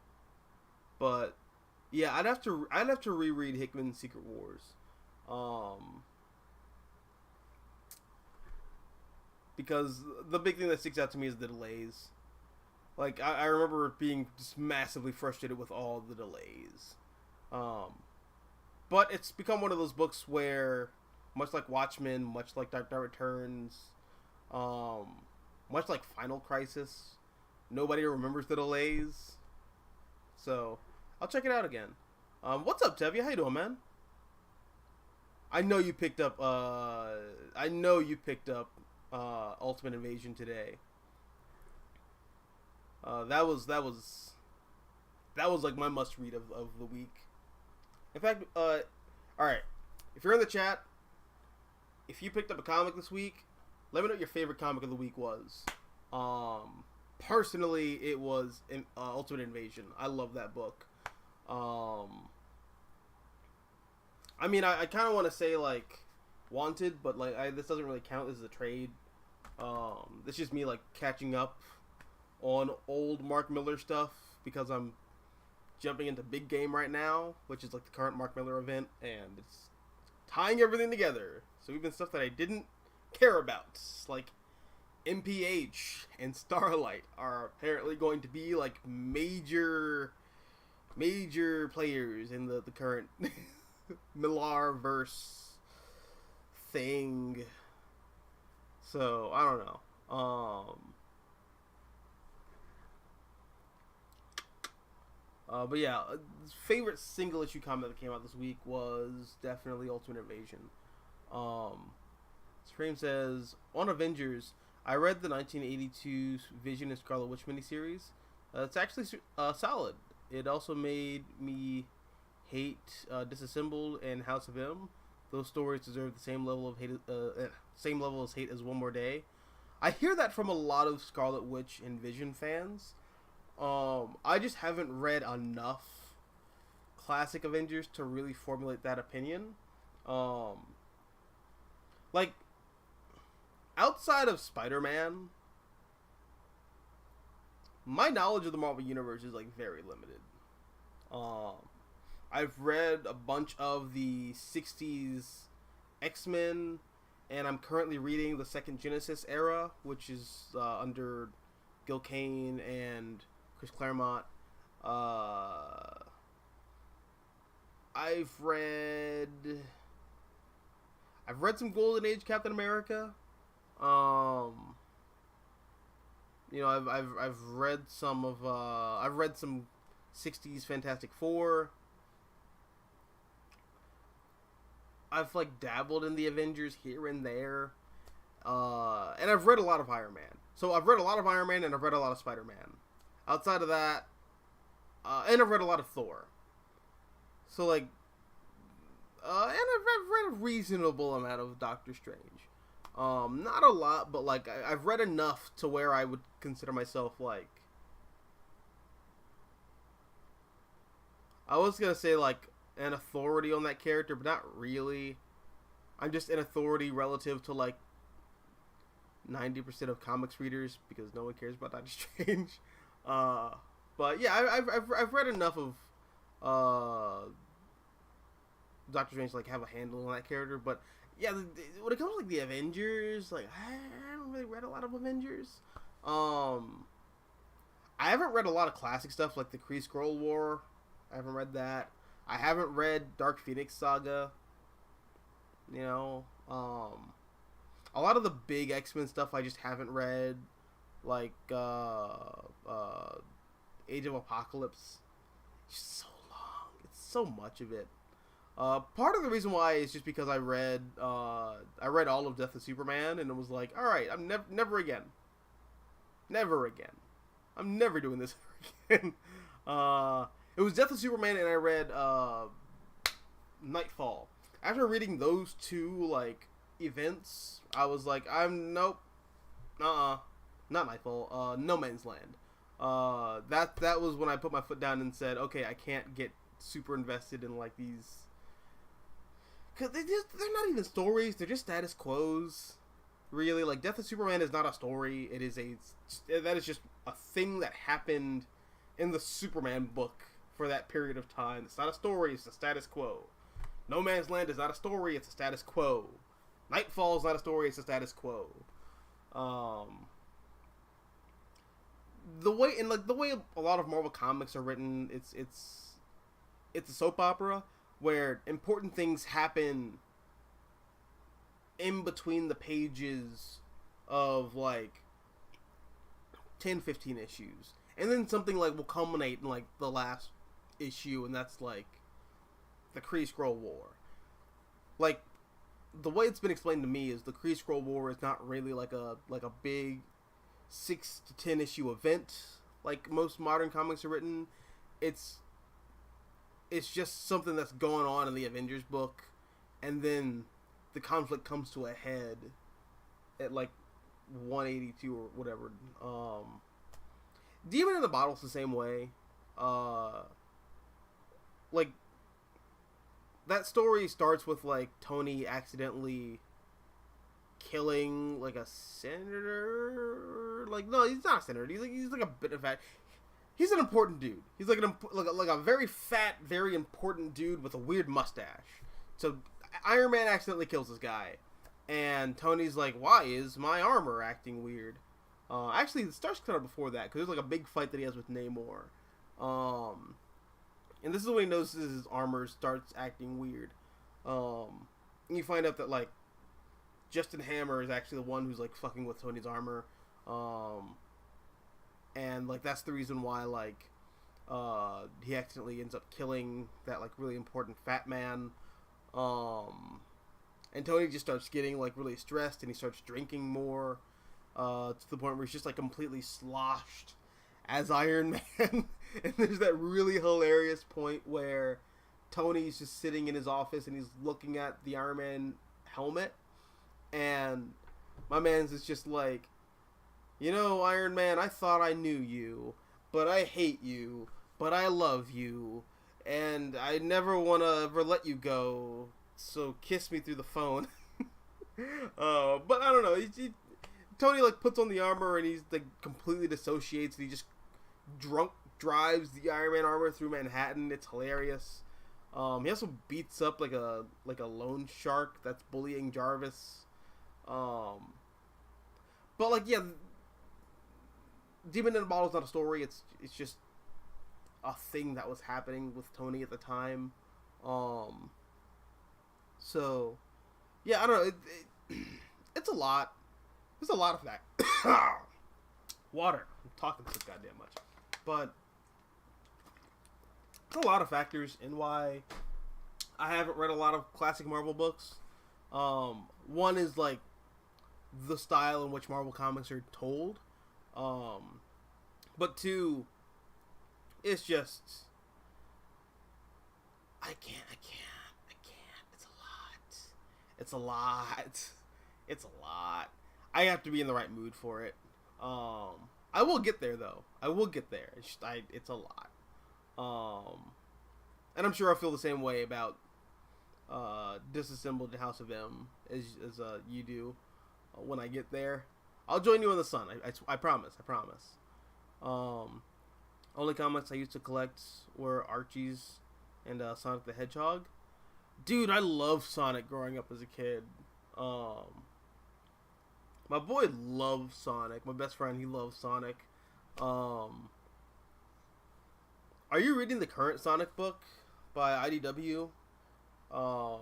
yeah, I'd have to reread Hickman's Secret Wars. Because the big thing that sticks out to me is the delays. Like, I remember being just massively frustrated with all the delays. But it's become one of those books where, much like Watchmen, much like Dark Knight Returns, much like Final Crisis, nobody remembers the delays. So, I'll check it out again. What's up, Tevye? How you doing, man? I know you picked up Ultimate Invasion today. That was like my must read of the week. In fact, alright. If you're in the chat, if you picked up a comic this week, let me know what your favorite comic of the week was. Personally, it was Ultimate Invasion. I love that book. I mean, I kind of want to say, like, Wanted, but, like, this doesn't really count. This is a trade. It's just me, like, catching up on old Mark Miller stuff because I'm jumping into Big Game right now, which is like the current Mark Miller event, and it's tying everything together. So even stuff that I didn't care about, like MPH and Starlight, are apparently going to be like major players in the current Millar-verse thing. So I don't know. But yeah, favorite single issue comic that came out this week was definitely Ultimate Invasion. Scream says, on Avengers, I read the 1982 Vision and Scarlet Witch miniseries. It's actually solid. It also made me hate Disassembled and House of M. Those stories deserve the same level of hate, as hate as One More Day. I hear that from a lot of Scarlet Witch and Vision fans. I just haven't read enough classic Avengers to really formulate that opinion. Like, outside of Spider-Man, my knowledge of the Marvel Universe is, like, very limited. I've read a bunch of the 60s X-Men, and I'm currently reading the second Genesis era, which is under Gil Kane and Chris Claremont. I've read some Golden Age Captain America. I've read some of I've read some 60s Fantastic Four. I've like dabbled in the Avengers here and there. And I've read a lot of Iron Man. So I've read a lot of Iron Man and I've read a lot of Spider-Man. Outside of that, and I've read a lot of Thor. So, like, and I've read a reasonable amount of Doctor Strange. Not a lot, but like I've read enough to where I would consider myself like, I was gonna say like an authority on that character, but not really. I'm just an authority relative to like 90% of comics readers because no one cares about Doctor Strange. But yeah, I've read enough of Doctor Strange to like have a handle on that character. But yeah, when it comes to like the Avengers, like I haven't really read a lot of Avengers. I haven't read a lot of classic stuff like the Kree Skrull War. I haven't read that. I haven't read Dark Phoenix Saga. You know, a lot of the big X-Men stuff I just haven't read, like Age of Apocalypse. It's just so long. It's so much of it. Part of the reason why is just because I read all of Death of Superman, and it was like, all right, I'm never again. I'm never doing this again. It was Death of Superman, and I read Nightfall. After reading those two like events, I was like, not Nightfall, No Man's Land. That was when I put my foot down and said, okay, I can't get super invested in like these, cause they're not even stories, they're just status quos. Really, like Death of Superman is not a story. That is just a thing that happened in the Superman book for that period of time. It's not a story, it's a status quo. No Man's Land is not a story, it's a status quo. Nightfall is not a story, it's a status quo. The way a lot of Marvel comics are written, it's a soap opera where important things happen in between the pages of like 10-15 issues, and then something like will culminate in like the last issue, and that's like the Kree Skrull War. Like, the way it's been explained to me is the Kree Skrull War is not really like a big 6 to 10 issue event like most modern comics are written. It's just something that's going on in the Avengers book, and then the conflict comes to a head at like 182 or whatever. Demon in the Bottle's the same way. Like, that story starts with like Tony accidentally killing like a senator. Like, no, he's not a senator. He's like a bit of a. He's an important dude. He's like a very fat, very important dude with a weird mustache. So Iron Man accidentally kills this guy, and Tony's like, "Why is my armor acting weird?" Actually, it starts kind of before that because there's like a big fight that he has with Namor. And this is when he notices his armor starts acting weird. And you find out that like Justin Hammer is actually the one who's like fucking with Tony's armor. And like that's the reason why like he accidentally ends up killing that like really important fat man. And Tony just starts getting like really stressed, and he starts drinking more to the point where he's just like completely sloshed as Iron Man. And there's that really hilarious point where Tony's just sitting in his office and he's looking at the Iron Man helmet, and my man's is just like, you know, Iron Man, I thought I knew you, but I hate you, but I love you, and I never want to ever let you go, so kiss me through the phone. But I don't know, Tony like puts on the armor and he's like completely dissociates, and he just drunk drives the Iron Man armor through Manhattan. It's hilarious. He also beats up like a loan shark that's bullying Jarvis. But like, yeah, Demon in a Bottle is not a story. It's just a thing that was happening with Tony at the time. So yeah, I don't know. It's a lot. There's a lot of that. Water. I'm talking so goddamn much, but there's a lot of factors in why I haven't read a lot of classic Marvel books. One is like the style in which Marvel comics are told. But two, it's just I can't. It's It's a lot. It's a lot. I have to be in the right mood for it. I will get there though. I will get there. It's a lot. And I'm sure I'll feel the same way about Disassembled House of M as you do when I get there. I'll join you in the sun. I promise. I promise. Only comics I used to collect were Archie's and Sonic the Hedgehog. Dude, I loved Sonic growing up as a kid. My boy loves Sonic. My best friend, he loves Sonic. Are you reading the current Sonic book by IDW? I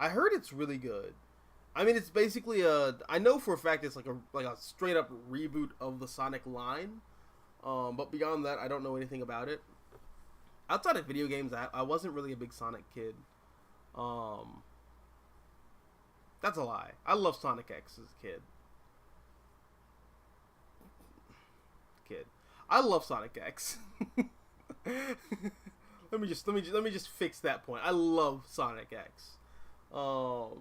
heard it's really good. I mean, it's basically I know for a fact it's like a straight up reboot of the Sonic line. But beyond that, I don't know anything about it. Outside of video games, I wasn't really a big Sonic kid. That's a lie. I loved Sonic X as a kid. I love Sonic X. let me just fix that point. I love Sonic X. But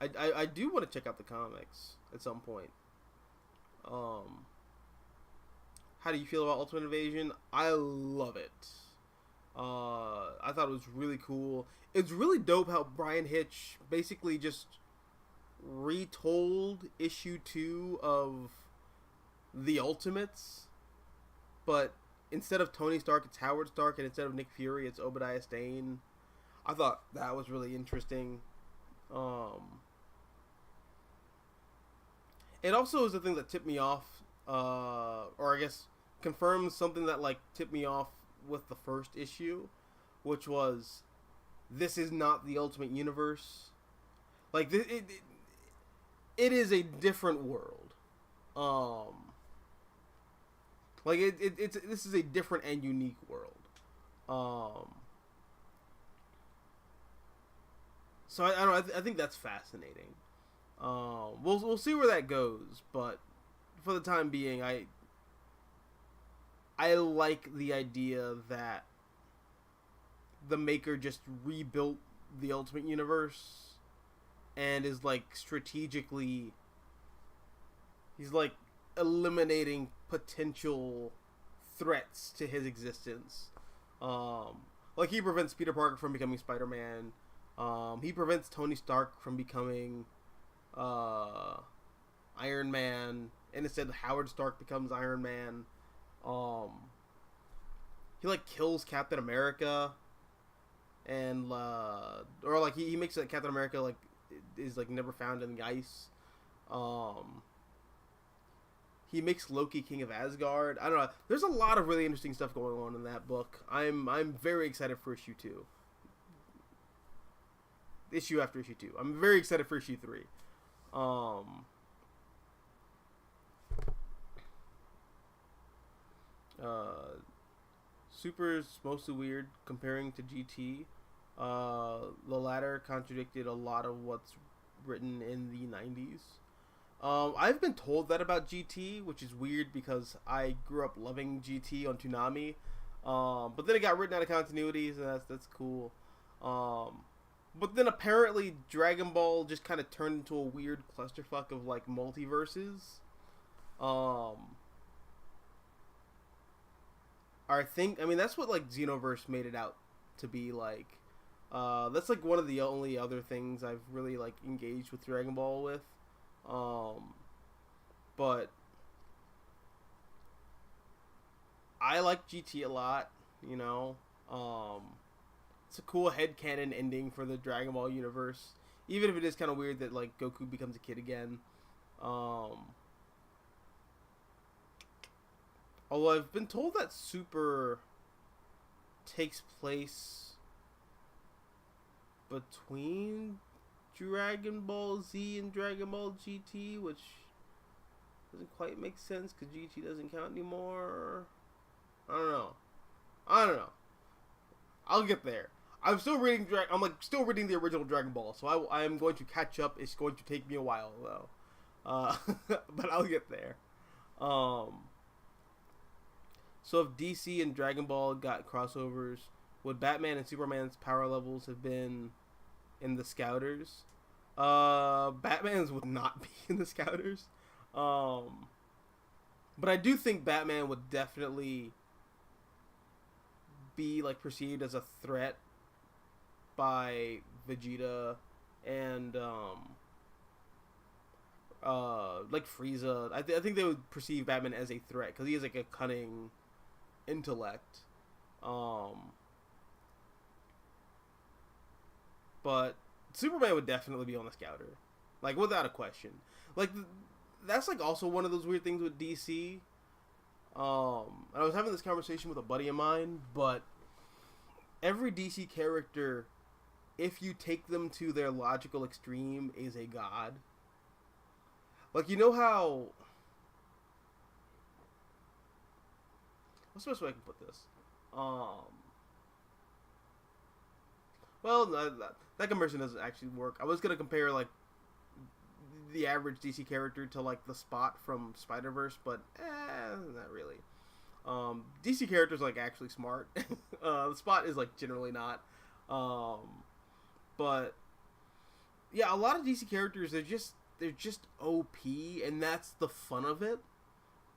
I do want to check out the comics at some point. How do you feel about Ultimate Invasion? I love it. I thought it was really cool. It's really dope how Brian Hitch basically just retold issue 2 of The Ultimates, but instead of Tony Stark, it's Howard Stark, and instead of Nick Fury, it's Obadiah Stane. I thought that was really interesting. It also is the thing that tipped me off, or I guess confirms something that like tipped me off with the first issue, which was this is not the Ultimate Universe. Like it is a different world. Like this is a different and unique world. So I don't know. I think that's fascinating. We'll see where that goes, but for the time being, I like the idea that the maker just rebuilt the Ultimate Universe and is like strategically, he's like eliminating potential threats to his existence. Like he prevents Peter Parker from becoming Spider-Man. He prevents Tony Stark from becoming Iron Man, and instead Howard Stark becomes Iron Man. He like kills Captain America, and or like he makes it Captain America like is like never found in the ice. He makes Loki king of Asgard. I don't know. There's a lot of really interesting stuff going on in that book. I'm very excited for issue 2. Issue after issue 2. I'm very excited for issue 3. Super's mostly weird comparing to GT. The latter contradicted a lot of what's written in the 90s. I've been told that about GT, which is weird because I grew up loving GT on Toonami. But then it got written out of continuity, so that's cool. But then apparently Dragon Ball just kind of turned into a weird clusterfuck of like multiverses. I mean that's what like Xenoverse made it out to be like. That's like one of the only other things I've really like engaged with Dragon Ball with. But I like GT a lot, you know. It's a cool headcanon ending for the Dragon Ball universe, even if it is kind of weird that like Goku becomes a kid again. Although I've been told that Super takes place between Dragon Ball Z and Dragon Ball GT, which doesn't quite make sense because GT doesn't count anymore. I don't know. I'll get there. I'm still reading. Still reading the original Dragon Ball, so I am going to catch up. It's going to take me a while though, but I'll get there. So if DC and Dragon Ball got crossovers, would Batman and Superman's power levels have been in the Scouters? Batman's would not be in the Scouters. But I do think Batman would definitely be like perceived as a threat by Vegeta and like Frieza. I think they would perceive Batman as a threat because he has like a cunning intellect. But Superman would definitely be on the Scouter, like without a question. Like that's like also one of those weird things with DC. And I was having this conversation with a buddy of mine, but every DC character, if you take them to their logical extreme, is a god. Like, you know how... What's the best way I can put this? Well, that comparison doesn't actually work. I was going to compare, like, the average DC character to, like, the Spot from Spider-Verse, but, not really. DC characters are, like, actually smart. The Spot is, like, generally not. But, yeah, a lot of DC characters, they're just OP, and that's the fun of it.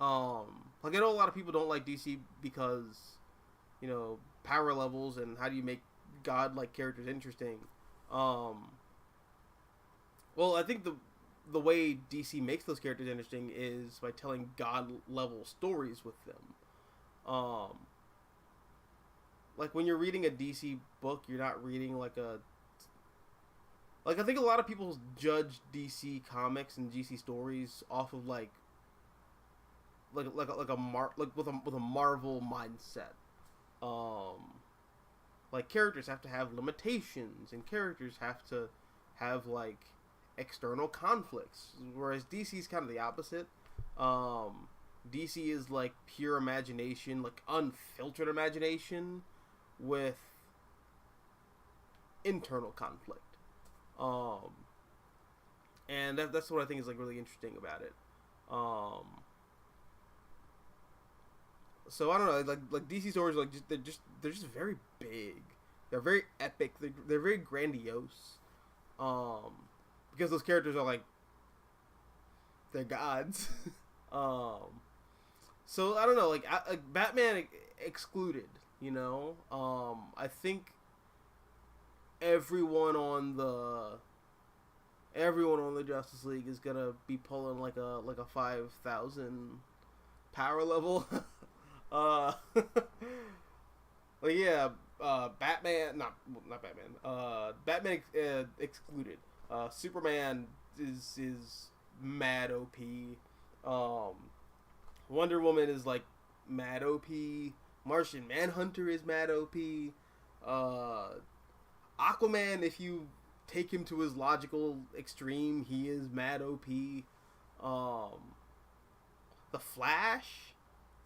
Like, I know a lot of people don't like DC because, you know, power levels and how do you make god-like characters interesting. Well, I think the way DC makes those characters interesting is by telling god-level stories with them. Like, when you're reading a DC book, you're not reading, like, I think a lot of people judge DC comics and DC stories off of, like with a Marvel mindset. Like, characters have to have limitations, and characters have to have, like, external conflicts, whereas DC's kind of the opposite. DC is, like, pure imagination, like, unfiltered imagination with internal conflict. And that's what I think is, like, really interesting about it. So I don't know, like DC stories, like, they're just very big. They're very epic. They're very grandiose. Because those characters are, like, they're gods. So I don't know, like Batman excluded. You know, I think everyone on the Justice League is gonna be pulling like a 5,000 power level. Like, yeah, Batman, not Batman. Batman excluded. Superman is mad OP. Wonder Woman is, like, mad OP. Martian Manhunter is mad OP. Aquaman, if you take him to his logical extreme, he is mad OP. The Flash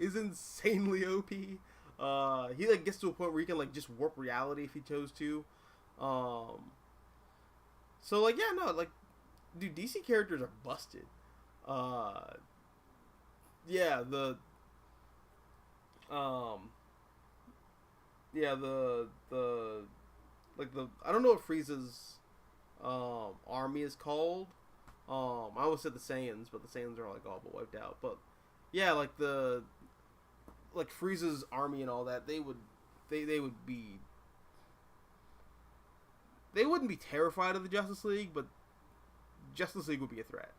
is insanely OP. He, like, gets to a point where he can, like, just warp reality if he chose to. So, like, yeah, no, like, dude, DC characters are busted. Yeah, the I don't know what Frieza's army is called. I almost said the Saiyans, but the Saiyans are, like, all but wiped out. But yeah, like Frieza's army and all that, they wouldn't be terrified of the Justice League, but Justice League would be a threat,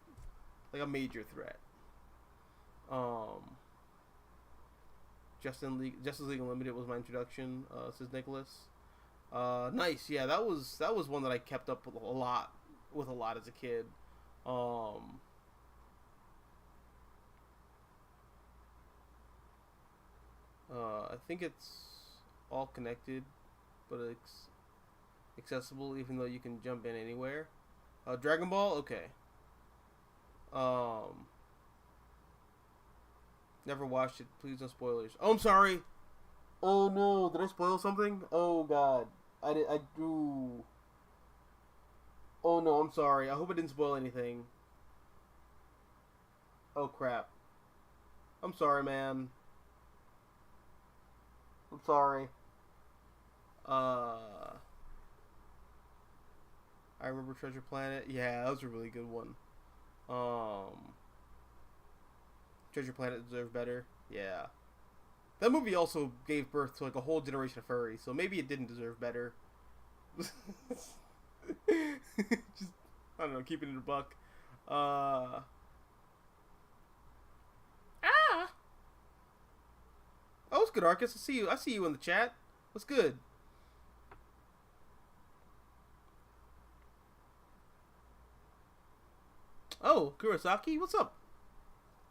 like a major threat. Justice League Unlimited was my introduction, says Nicholas. Nice, yeah, that was one that I kept up with a lot as a kid. I think it's all connected, but it's accessible even though you can jump in anywhere. Dragon Ball, okay. Never watched it. Please no spoilers. Oh, I'm sorry. Oh no, did I spoil something? Oh god, I do. Oh no, I'm sorry. I hope I didn't spoil anything. Oh crap. I'm sorry, man. I'm sorry. I remember Treasure Planet. Yeah, that was a really good one. Treasure Planet deserved better. Yeah. That movie also gave birth to like a whole generation of furries, so maybe it didn't deserve better. Just I don't know, keeping it a buck. Oh, it's good, Arcus. I see you. I see you in the chat. What's good? Oh, Kurosaki, what's up?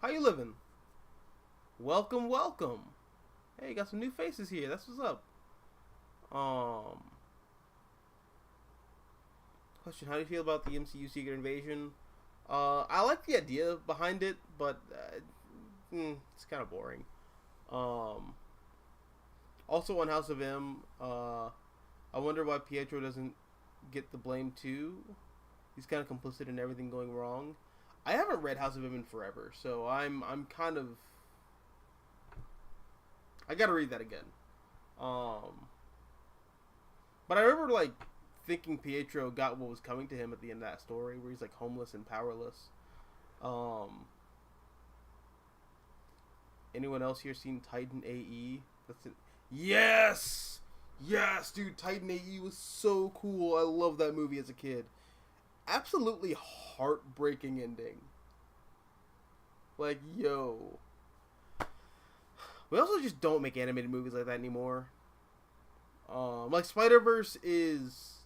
How you living? Welcome, welcome. Hey, you got some new faces here. That's what's up. Question: how do you feel about the MCU Secret Invasion? I like the idea behind it, but it's kind of boring. Also on House of M, I wonder why Pietro doesn't get the blame too. He's kind of complicit in everything going wrong. I haven't read House of M in forever, so I'm kind of. I gotta read that again. But I remember like thinking Pietro got what was coming to him at the end of that story, where he's like homeless and powerless. Anyone else here seen Titan AE? That's it. Yes, yes, dude. Titan AE was so cool. I loved that movie as a kid. Absolutely heartbreaking ending. Like, yo. We also just don't make animated movies like that anymore. Like Spider-Verse is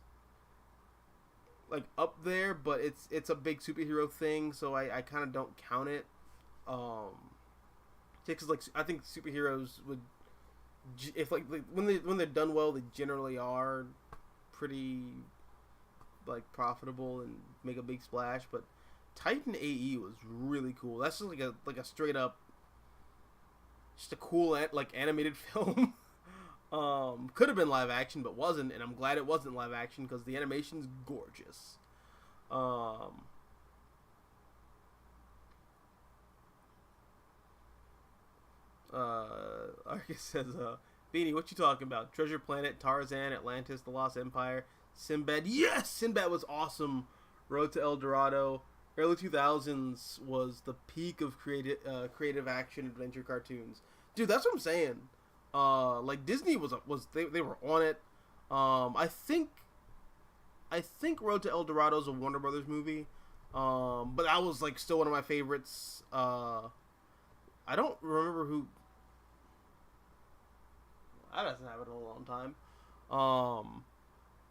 like up there, but it's a big superhero thing, so I kind of don't count it. Because like I think superheroes would, if like when they're done well, they generally are pretty like profitable and make a big splash. But Titan AE was really cool. That's just like a straight up, just a cool like animated film. Could have been live action, but wasn't, and I'm glad it wasn't live action because the animation's gorgeous. Arcus says, Beanie, what you talking about? Treasure Planet, Tarzan, Atlantis, The Lost Empire, Sinbad. Yes! Sinbad was awesome. Road to El Dorado. Early 2000s was the peak of creative action adventure cartoons. Dude, that's what I'm saying. Like Disney they were on it. I think Road to El Dorado is a Warner Brothers movie. But that was like still one of my favorites. I don't remember who. That hasn't happened in a long time.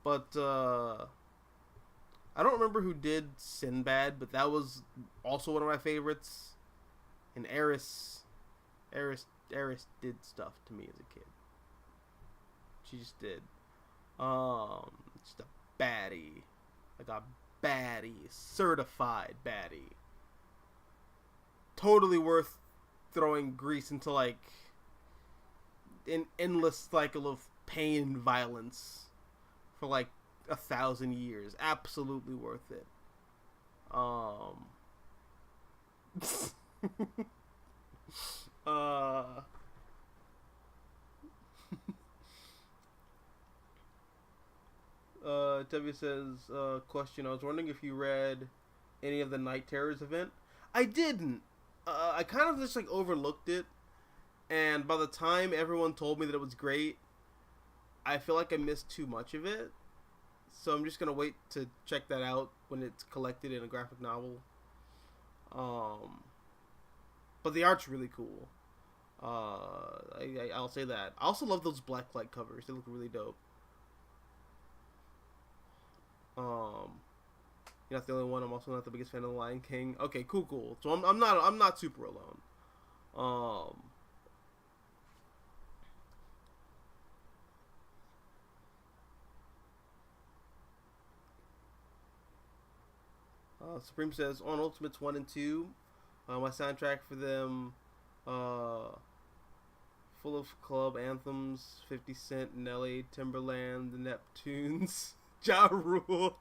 But I don't remember who did Sinbad, but that was also one of my favorites. And Eris did stuff to me as a kid. She just did. Just a baddie. Like a baddie. Certified baddie. Totally worth throwing grease into like an endless cycle of pain and violence for like 1,000 years. Absolutely worth it. W says, question, I was wondering if you read any of the Night Terrors event. I didn't. I kind of just like overlooked it, and by the time everyone told me that it was great, I feel like I missed too much of it. So I'm just gonna wait to check that out when it's collected in a graphic novel. But the art's really cool. I'll say that. I also love those blacklight covers. They look really dope. You're not the only one. I'm also not the biggest fan of The Lion King. Okay, cool. So I'm not super alone. Supreme says on Ultimates 1 and 2, my soundtrack for them, full of club anthems, 50 Cent, Nelly, Timberland, the Neptunes, Ja Rule,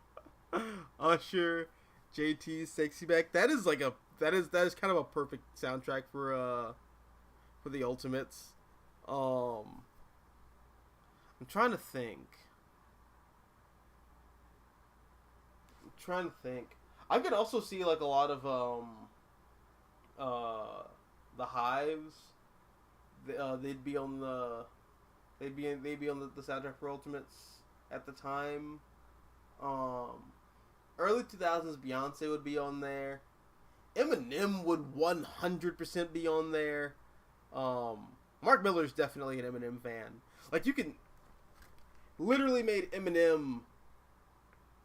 Usher, JT's Sexy Back. That is kind of a perfect soundtrack for the Ultimates. I'm trying to think. I could also see like a lot of the Hives. They'd be on the soundtrack for Ultimates at the time. Early 2000s Beyonce would be on there. Eminem would 100% be on there. Mark Miller's definitely an Eminem fan. Like, you can literally made Eminem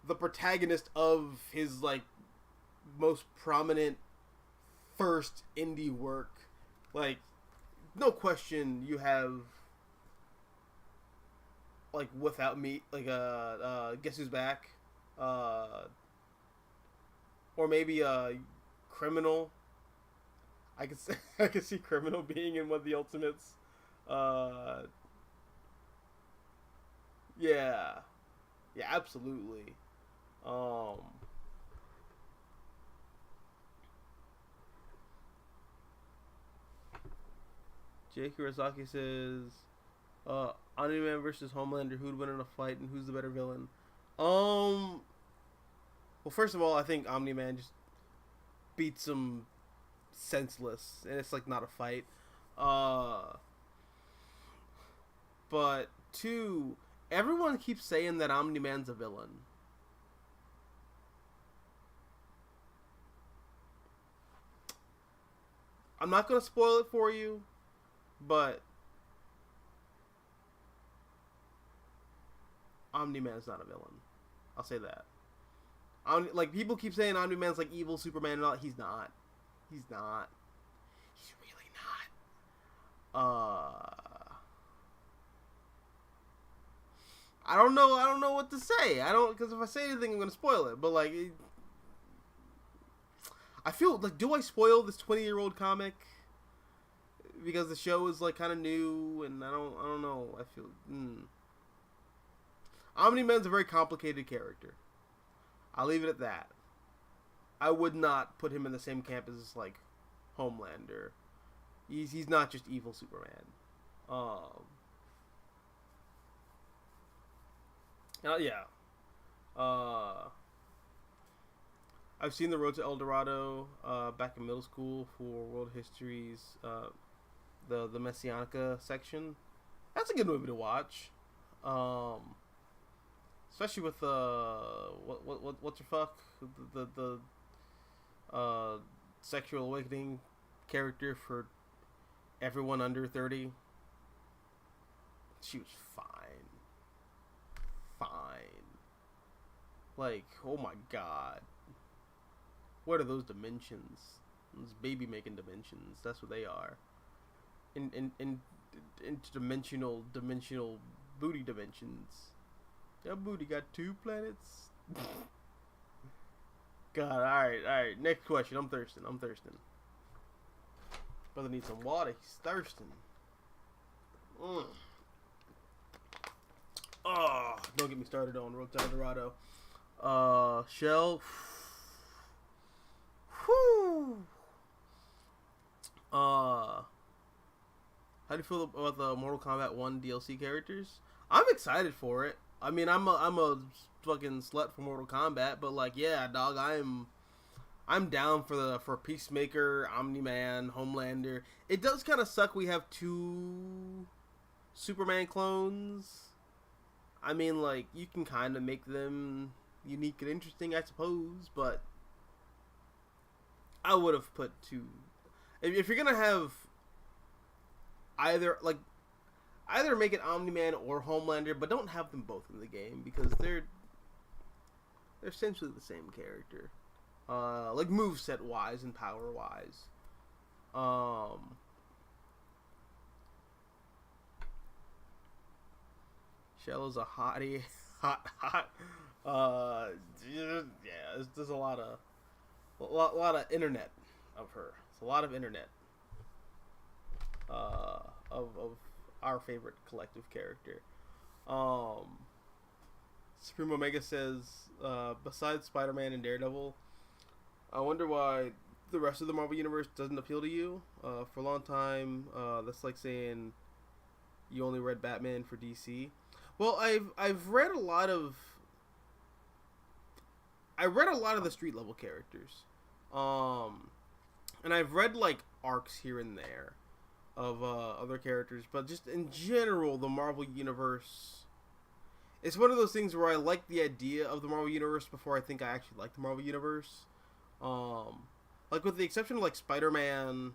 the protagonist of his like most prominent first indie work. Like, no question, you have like Without Me, like Guess Who's Back, or maybe Criminal. I could see Criminal being in one of the Ultimates. Yeah, absolutely. Jay Kurosaki says, Omni-Man versus Homelander, who'd win in a fight and who's the better villain? Well, first of all, I think Omni-Man just beats him senseless, and it's like not a fight. But two, everyone keeps saying that Omni-Man's a villain. I'm not gonna spoil it for you, but Omni-Man's not a villain. I'll say that. Like, people keep saying Omni-Man's like evil Superman and all. He's not. He's really not. I don't know what to say. Because if I say anything, I'm gonna spoil it. But like, I feel like, do I spoil this 20-year-old comic? Because the show is like kind of new, and I don't know. I feel Omni-Man's a very complicated character. I'll leave it at that. I would not put him in the same camp as like Homelander. He's not just evil Superman. Yeah. I've seen The Road to El Dorado back in middle school for World History's the Messianica section. That's a good movie to watch. Especially with what's your fuck, the sexual awakening character for everyone under 30. She was fine. Like, oh my god, what are those dimensions? Those baby making dimensions. That's what they are. Interdimensional booty dimensions. Your booty got 2 planets. God, alright. Next question. I'm thirsting. Brother needs some water. He's thirsting. Oh, don't get me started on Road to El Dorado. Shell. Whew. How do you feel about the Mortal Kombat 1 DLC characters? I'm excited for it. I mean, I'm a fucking slut for Mortal Kombat, but like, yeah, dog, I'm down for Peacemaker, Omni-Man, Homelander. It does kind of suck we have 2 Superman clones. I mean, like, you can kind of make them unique and interesting, I suppose, but I would have put 2. If you're gonna have either make it Omni-Man or Homelander, but don't have them both in the game, because they're essentially the same character, like moveset wise and power wise. Shell is a hottie, hot. Yeah, there's a lot of internet of her. It's a lot of internet of our favorite collective character. Supreme Omega says, besides Spider-Man and Daredevil, I wonder why the rest of the Marvel Universe doesn't appeal to you. For a long time, that's like saying you only read Batman for DC. Well, I've read a lot of the street level characters, um, and I've read like arcs here and there of other characters, but just in general, the Marvel universe. It's one of those things where I like the idea of the Marvel universe before I think I actually like the Marvel universe. Um, like with the exception of like Spider-Man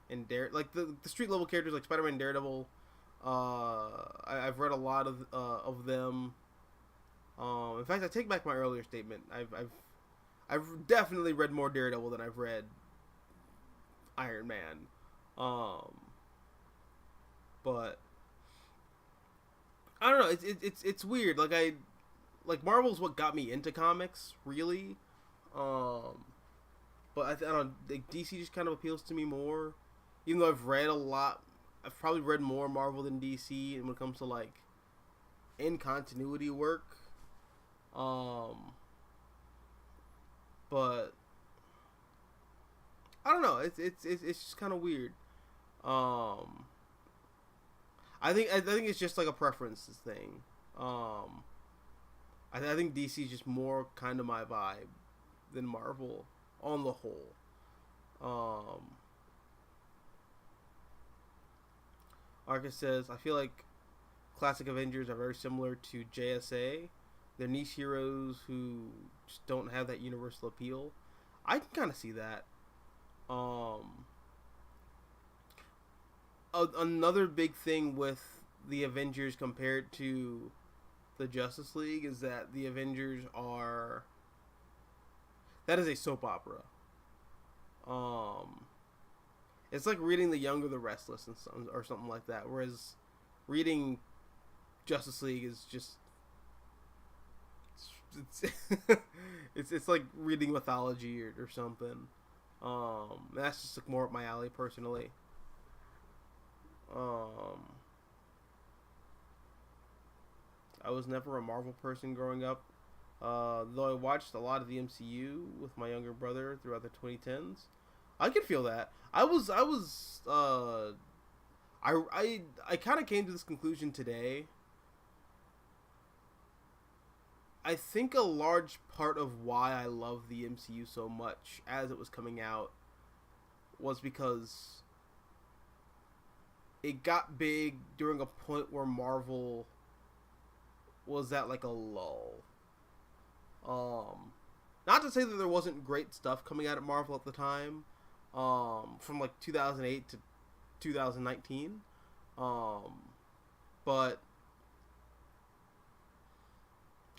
and like the street level characters like Spider-Man, and Daredevil. I've read a lot of them. In fact, I take back my earlier statement. I've definitely read more Daredevil than I've read Iron Man. Um, but I don't know. It's weird. Like Marvel's what got me into comics, really. Um, but I don't know. Like DC just kind of appeals to me more, even though I've read a lot. I've probably read more Marvel than DC, and when it comes to like in continuity work. But I don't know. It's just kind of weird. Um, I think it's just like a preferences thing. I think DC is just more kind of my vibe than Marvel on the whole. Arcus says, I feel like classic Avengers are very similar to JSA. They're niche heroes who just don't have that universal appeal. I can kind of see that. Another big thing with the Avengers compared to the Justice League is that the Avengers are... That is a soap opera. It's like reading The Young or the Restless or something like that. Whereas reading Justice League is just... It's like reading mythology or something. That's just like more up my alley personally. I was never a Marvel person growing up, though I watched a lot of the MCU with my younger brother throughout the 2010s. I could feel that. I kind of came to this conclusion today. I think a large part of why I love the MCU so much as it was coming out was because it got big during a point where Marvel was at like a lull. Not to say that there wasn't great stuff coming out at Marvel at the time, from like 2008 to 2019, but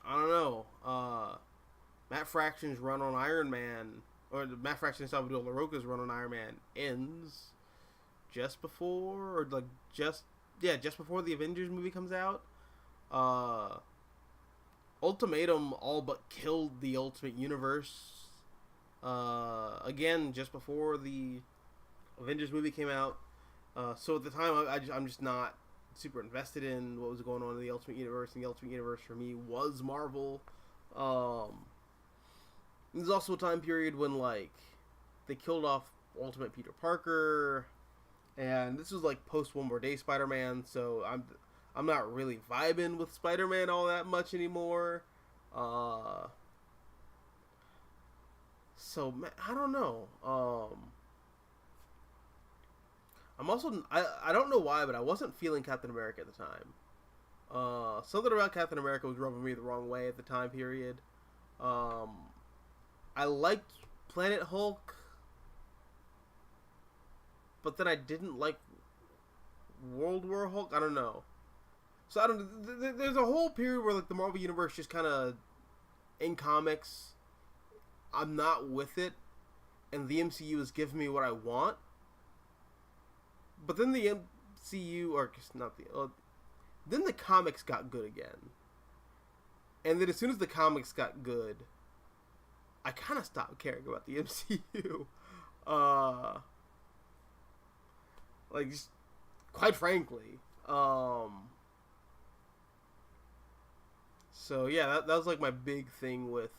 I don't know. Matt Fraction's run on Iron Man, or Matt Fraction and Salvador LaRocca's run on Iron Man ends just before before the Avengers movie comes out. Ultimatum all but killed the Ultimate Universe. Again, just before the Avengers movie came out. So at the time, I'm just not super invested in what was going on in the Ultimate Universe, and the Ultimate Universe for me was Marvel. There's also a time period when like they killed off Ultimate Peter Parker, and this was like post One More Day Spider-Man, so I'm not really vibing with Spider-Man all that much anymore. So I don't know. I'm also I don't know why, but I wasn't feeling Captain America at the time. Something about Captain America was rubbing me the wrong way at the time period. I liked Planet Hulk, but then I didn't like World War Hulk. I don't know. So I don't. There's a whole period where like the Marvel Universe just kind of in comics, I'm not with it, and the MCU is giving me what I want. But then the MCU, or not then the comics got good again. And then as soon as the comics got good, I kind of stopped caring about the MCU. Like, just, quite frankly. So yeah, that was like my big thing with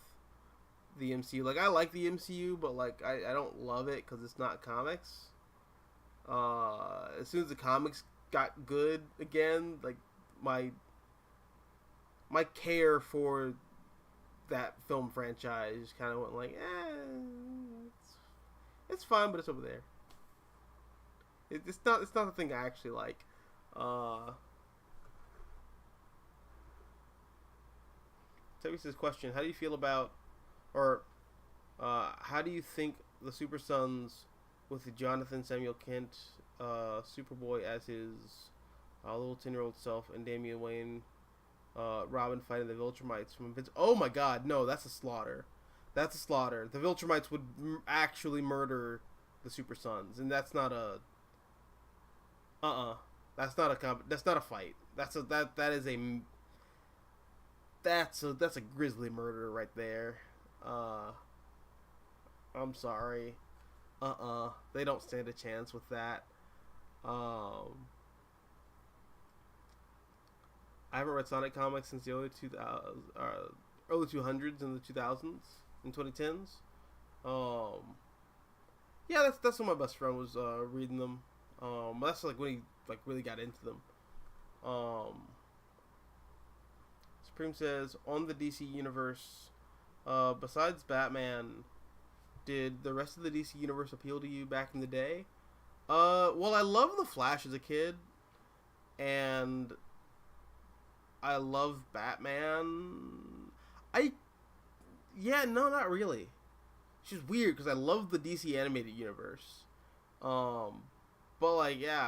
the MCU. Like, I like the MCU, but like I don't love it because it's not comics. As soon as the comics got good again, like my care for that film franchise kind of went like, it's fine, but it's over there. It's not the thing I actually like. Toby says, question: how do you feel about, or how do you think the Super Sons with Jonathan Samuel Kent, Superboy as his little 10-year-old self, and Damian Wayne, Robin fighting the Viltrumites from Vince? Oh my God, no, that's a slaughter. That's a slaughter. The Viltrumites would actually murder the Super Sons, and that's not a. That's not a that's not a fight. That's a grisly murder right there. I'm sorry. They don't stand a chance with that. I haven't read Sonic comics since the early 200s and the 2000s and 2010s. Yeah, that's when my best friend was reading them. That's like when he like really got into them. Supreme says, on the DC universe, besides Batman, did the rest of the DC universe appeal to you back in the day? Well, I loved the Flash as a kid, and I love Batman. No, not really. It's just weird because I love the DC animated universe. But like, yeah,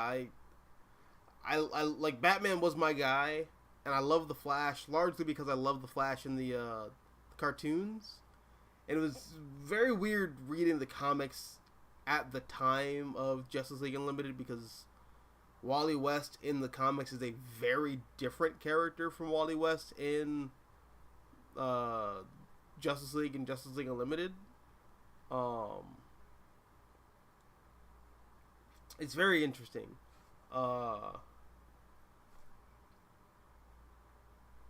I like Batman was my guy, and I love the Flash largely because I love the Flash in the cartoons. And it was very weird reading the comics at the time of Justice League Unlimited because Wally West in the comics is a very different character from Wally West in Justice League and Justice League Unlimited. It's very interesting.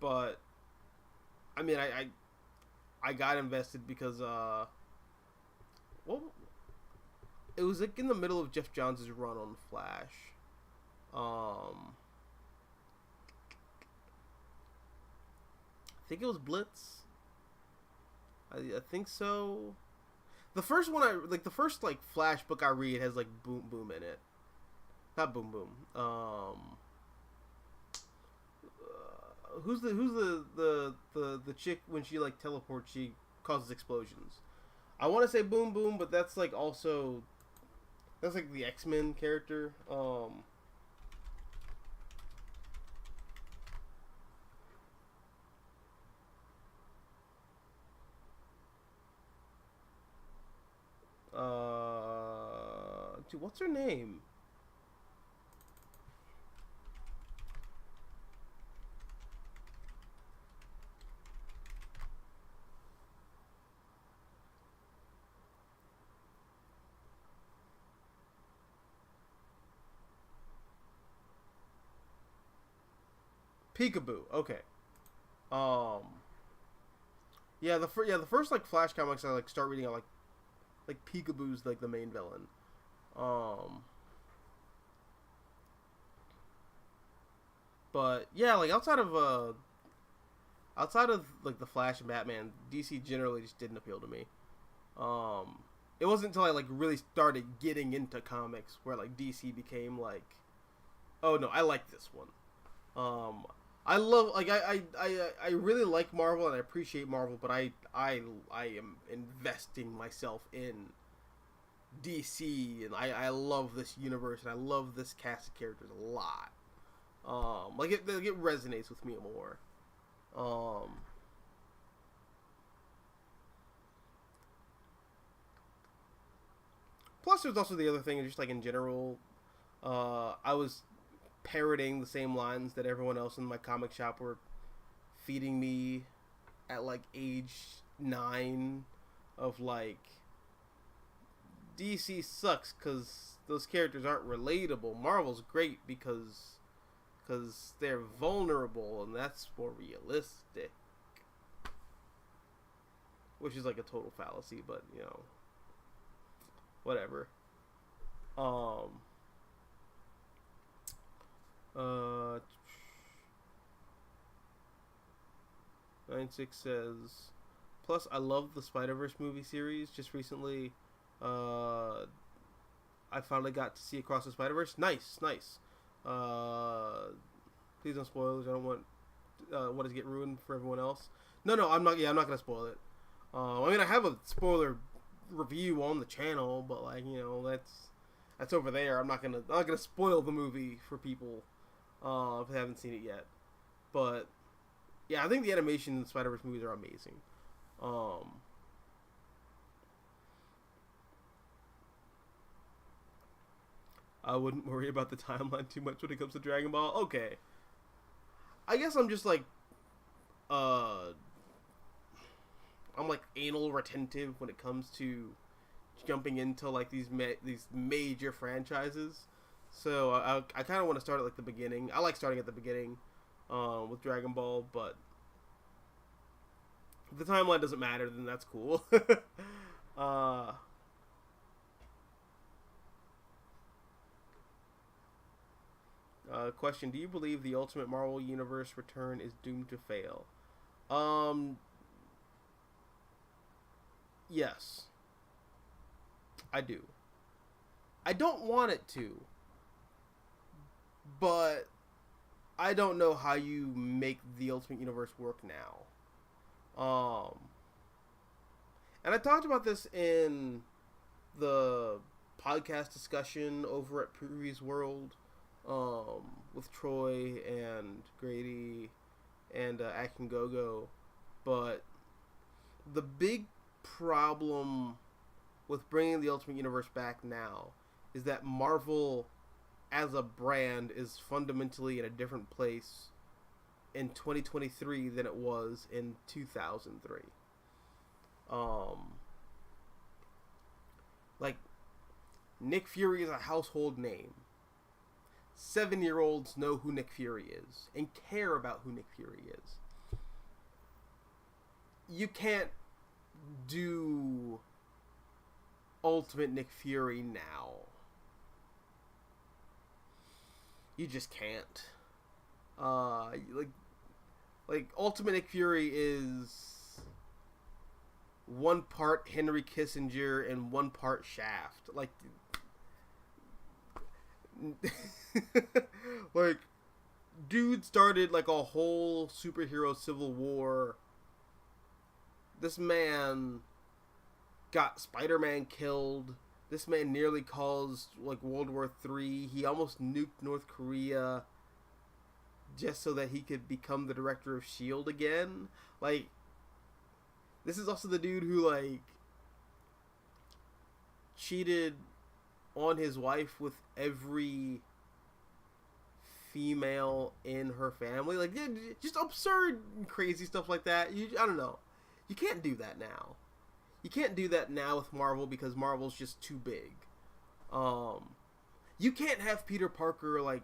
But I mean, I got invested because well, it was like in the middle of Jeff Johns' run on Flash. I think it was Blitz. I think so. The first one the first like Flash book I read has like Boom Boom in it. Not Boom Boom. Who's the chick when she like teleports, she causes explosions. I want to say Boom Boom, but that's like also that's like the X-Men character. Dude, what's her name? Peekaboo. Okay. Yeah, the first like Flash comics I like start reading, I like Peekaboo's like the main villain. But yeah, like outside of like the Flash and Batman, DC generally just didn't appeal to me. It wasn't until I like really started getting into comics where like DC became like, oh no, I like this one. I love like I really like Marvel and I appreciate Marvel, but I am investing myself in DC, and I love this universe and I love this cast of characters a lot. Like it resonates with me more. Plus, there's also the other thing, just like in general, I was parroting the same lines that everyone else in my comic shop were feeding me at like age 9 of like, DC sucks because those characters aren't relatable. Marvel's great because they're vulnerable and that's more realistic, which is like a total fallacy, but you know, whatever. 96 says, plus I love the Spider-Verse movie series. Just recently, I finally got to see Across the Spider-Verse. Nice. Please don't spoilers. I don't want what to get ruined for everyone else. No, I'm not. Yeah, I'm not gonna spoil it. I mean, I have a spoiler review on the channel, but like that's over there. I'm not gonna spoil the movie for people if they haven't seen it yet. But yeah, I think the animation in the Spider-Verse movies are amazing. I wouldn't worry about the timeline too much when it comes to Dragon Ball. Okay, I guess I'm just like I'm like anal retentive when it comes to jumping into like these major franchises. So I kind of want to start at like the beginning. I like starting at the beginning with Dragon Ball, but if the timeline doesn't matter, then that's cool. Question: do you believe the Ultimate Marvel Universe return is doomed to fail? Yes. I do. I don't want it to, but I don't know how you make the Ultimate Universe work now. And I talked about this in the podcast discussion over at Previous World, with Troy and Grady and Action Go-Go, but the big problem with bringing the Ultimate Universe back now is that Marvel as a brand is fundamentally in a different place in 2023 than it was in 2003. Like, Nick Fury is a household name. 7-year-olds know who Nick Fury is and care about who Nick Fury is. You can't do Ultimate Nick Fury now. You just can't. Like Ultimate Nick Fury is one part Henry Kissinger and one part Shaft. Like like dude started like a whole superhero civil war. This man got Spider-Man killed. This man nearly caused like World War III. He almost nuked North Korea just so that he could become the director of S.H.I.E.L.D. again. Like, this is also the dude who like cheated on his wife with every female in her family. Like, just absurd, crazy stuff like that. I don't know. You can't do that now. You can't do that now with Marvel because Marvel's just too big. You can't have Peter Parker like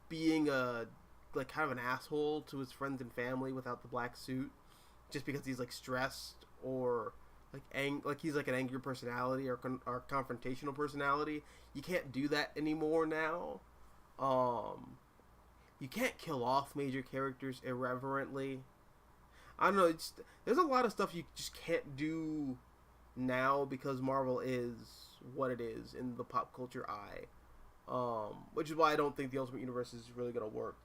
being a like kind of an asshole to his friends and family without the black suit, just because he's like stressed or like he's like an angry personality or confrontational personality. You can't do that anymore now. You can't kill off major characters irreverently. I don't know. There's a lot of stuff you just can't do now because Marvel is what it is in the pop culture eye. Which is why I don't think the Ultimate Universe is really going to work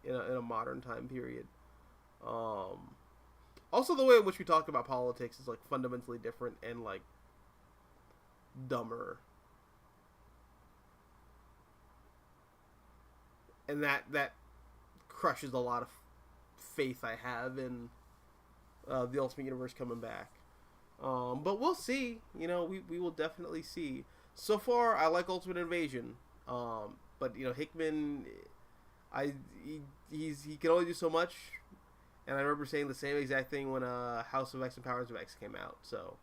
in a modern time period. Also, the way in which we talk about politics is like fundamentally different and like dumber. And that crushes a lot of faith I have in the Ultimate Universe coming back. But we'll see. You know, we will definitely see. So far, I like Ultimate Invasion. But you know, Hickman, he can only do so much. And I remember saying the same exact thing when House of X and Powers of X came out. So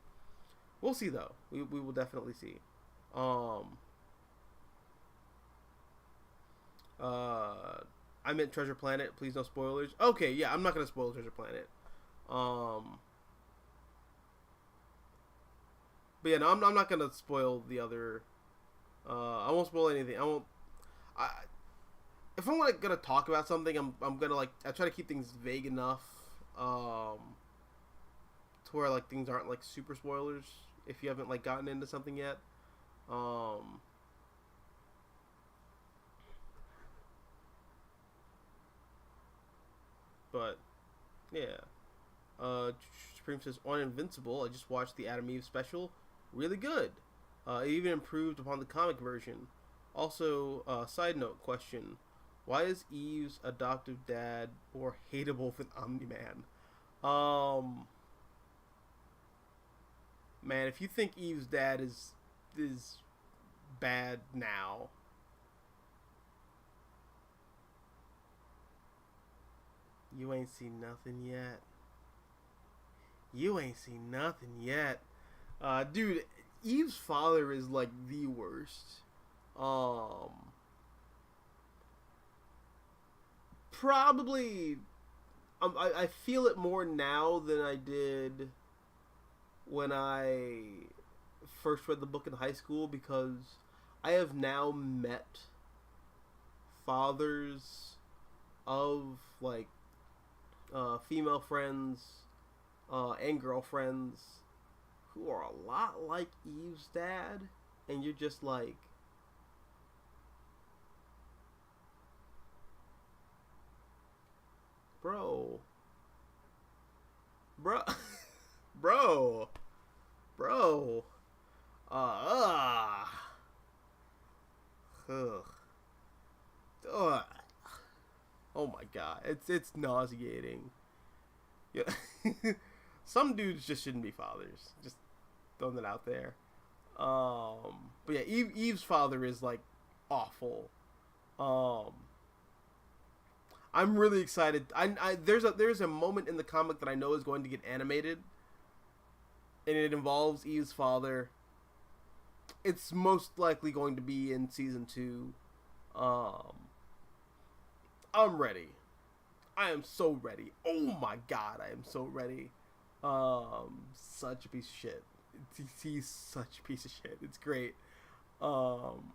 we'll see, though. We will definitely see. I meant Treasure Planet. Please no spoilers. Okay, yeah, I'm not gonna spoil Treasure Planet. But yeah, no, I'm not gonna spoil the other. I won't spoil anything. if I'm like gonna talk about something, I'm gonna like I try to keep things vague enough, to where like things aren't like super spoilers if you haven't like gotten into something yet. Um, but yeah. Supreme says on Invincible, I just watched the Adam Eve special. Really good. It even improved upon the comic version. Also, side note question: why is Eve's adoptive dad more hateable than Omni-Man? Um, Man, if you think Eve's dad is bad now, you ain't seen nothing yet. You ain't seen nothing yet. Dude, Eve's father is like the worst. Um, Probably. I feel it more now than I did when I first read the book in high school because I have now met fathers of like female friends and girlfriends who are a lot like Eve's dad, and you're just like, bro, bro, bro, bro, uh, ugh, ugh. Oh my god, it's nauseating. Yeah, some dudes just shouldn't be fathers. Just throwing it out there. But yeah, Eve's father is like awful. Um, I'm really excited. There's a moment in the comic that I know is going to get animated, and it involves Eve's father. It's most likely going to be in season 2. Um, I'm ready. I am so ready. Oh my god, I am so ready. Such a piece of shit. He's such a piece of shit. It's great. Um,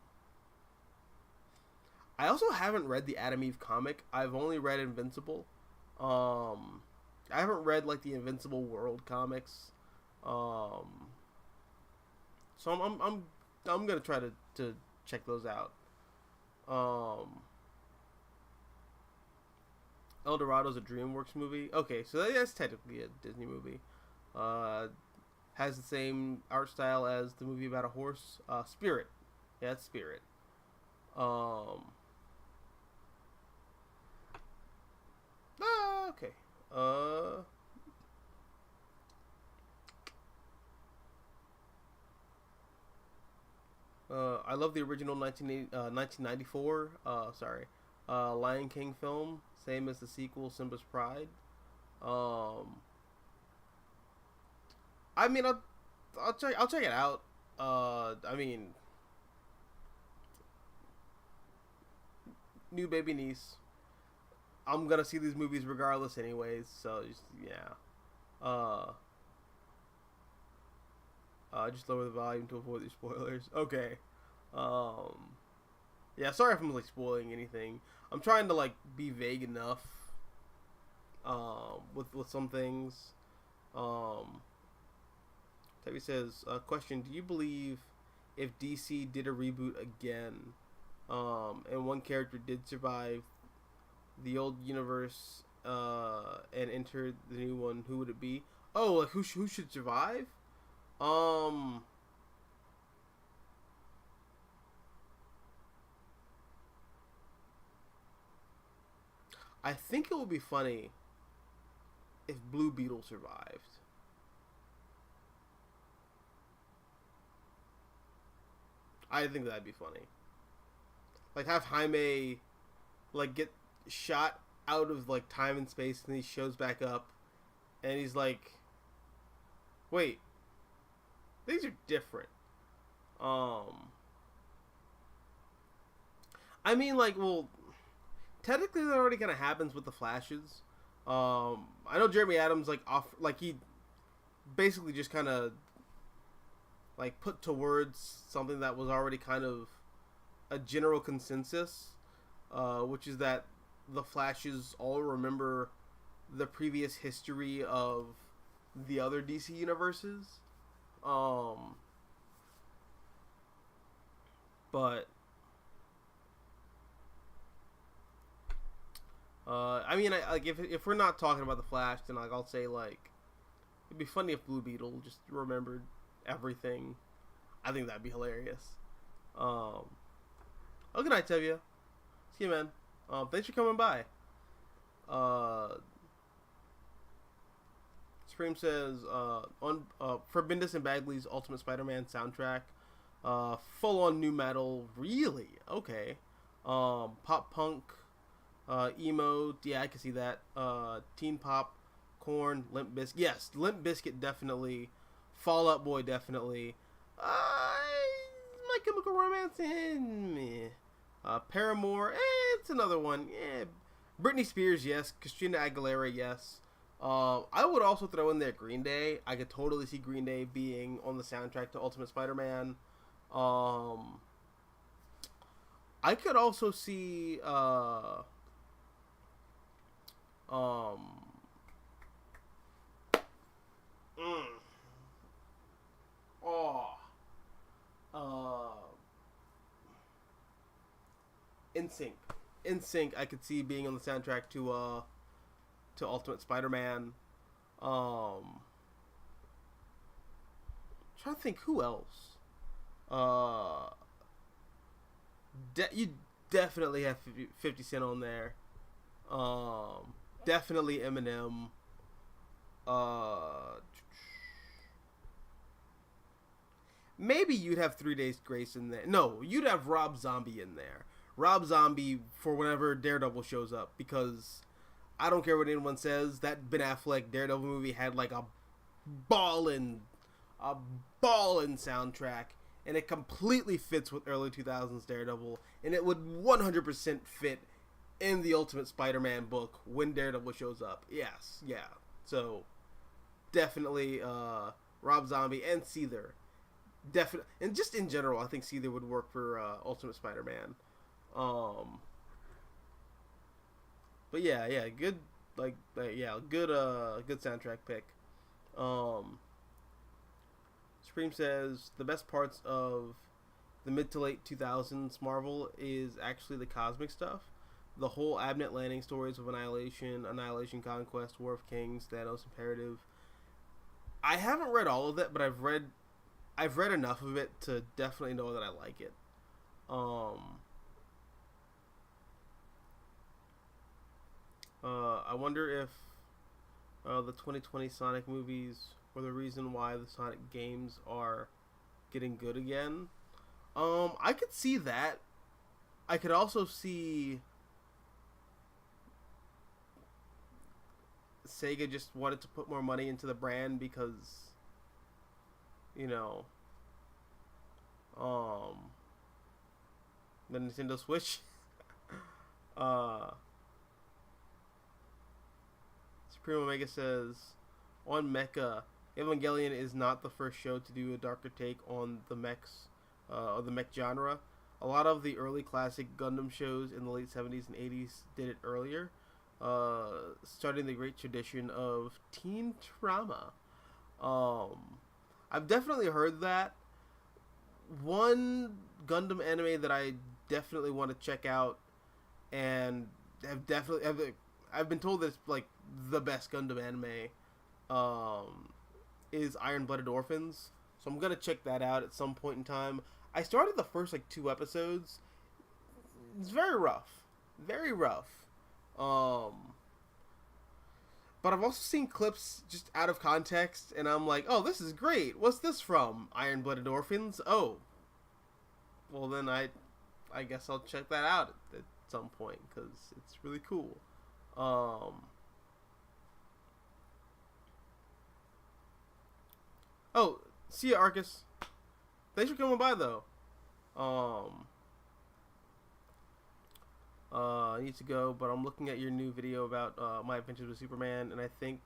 I also haven't read the Adam Eve comic. I've only read Invincible. I haven't read like the Invincible World comics. So I'm gonna try to check those out. Um, El Dorado's a DreamWorks movie. Okay, so that's technically a Disney movie. Uh, has the same art style as the movie about a horse. Spirit. Yeah, it's Spirit. Um. Okay. I love the original 1994. Lion King film. Same as the sequel, Simba's Pride. Um. I mean, I'll check it out. I mean, new baby niece. I'm gonna see these movies regardless, anyways. So just, yeah. Uh, just lower the volume to avoid the spoilers. Okay. Um, yeah. Sorry if I'm like spoiling anything. I'm trying to like be vague enough. With some things. Tabby says, question: do you believe if DC did a reboot again, and one character did survive the old universe and enter the new one, who would it be? Oh, like who should survive? Um, I think it would be funny if Blue Beetle survived. I think that'd be funny. Like have Jaime like get shot out of like time and space, and he shows back up, and he's like, "Wait, these are different." Um, I mean, like, well, technically that already kind of happens with the Flashes. I know Jeremy Adams like he basically just kind of like put to words something that was already kind of a general consensus. which is that the Flashes all remember the previous history of the other DC universes. Um, but I mean, like if we're not talking about the Flash, then like I'll say like it'd be funny if Blue Beetle just remembered everything. I think that'd be hilarious. Oh, good night, Tevia. See you, man. Thanks for coming by. Supreme says on for Bendis and Bagley's Ultimate Spider-Man soundtrack, full on new metal. Really? Okay. Pop punk, emo. Yeah, I can see that. Teen pop, Korn, Limp Bizkit. Yes, Limp Bizkit definitely. Fall Out Boy definitely. My Chemical Romance and Paramore. It's another one. Britney Spears, yes. Christina Aguilera, yes. I would also throw in there Green Day. I could totally see Green Day being on the soundtrack to Ultimate Spider-Man. I could also see NSYNC. NSYNC I could see being on the soundtrack to Ultimate Spider-Man. Trying to think who else. You definitely have 50 Cent on there. Definitely Eminem. Maybe you'd have 3 Days Grace in there. No, you'd have Rob Zombie in there. Rob Zombie for whenever Daredevil shows up, because I don't care what anyone says, that Ben Affleck Daredevil movie had like a ballin' soundtrack, and it completely fits with early 2000s Daredevil, and it would 100% fit in the Ultimate Spider-Man book when Daredevil shows up. Yes, yeah. So definitely Rob Zombie and Seether. Definitely, and just in general, I think Seether would work for Ultimate Spider-Man. But yeah, good, good soundtrack pick. Supreme says the best parts of the mid to late 2000s Marvel is actually the cosmic stuff. The whole Abnett Landing stories of Annihilation, Annihilation Conquest, War of Kings, Thanos Imperative. I haven't read all of it, but I've read enough of it to definitely know that I like it. I wonder if the 2020 Sonic movies were the reason why the Sonic games are getting good again. I could see that. I could also see Sega just wanted to put more money into the brand because, you know, the Nintendo Switch. Supreme Omega says, on Mecha, Evangelion is not the first show to do a darker take on the mechs, or the mech genre. A lot of the early classic Gundam shows in the late 70s and 80s did it earlier, starting the great tradition of teen trauma. I've definitely heard that. One Gundam anime that I definitely want to check out, and I've been told that it's like the best Gundam anime, is Iron Blooded Orphans. So I'm gonna check that out at some point in time. I started the first like 2 episodes. It's very rough, very rough. But I've also seen clips just out of context, and I'm like, oh, this is great. What's this from? Iron Blooded Orphans? Oh, well then I guess I'll check that out at some point because it's really cool. Oh, see ya, Arcus. Thanks for coming by, though. I need to go, but I'm looking at your new video about my adventures with Superman, and I think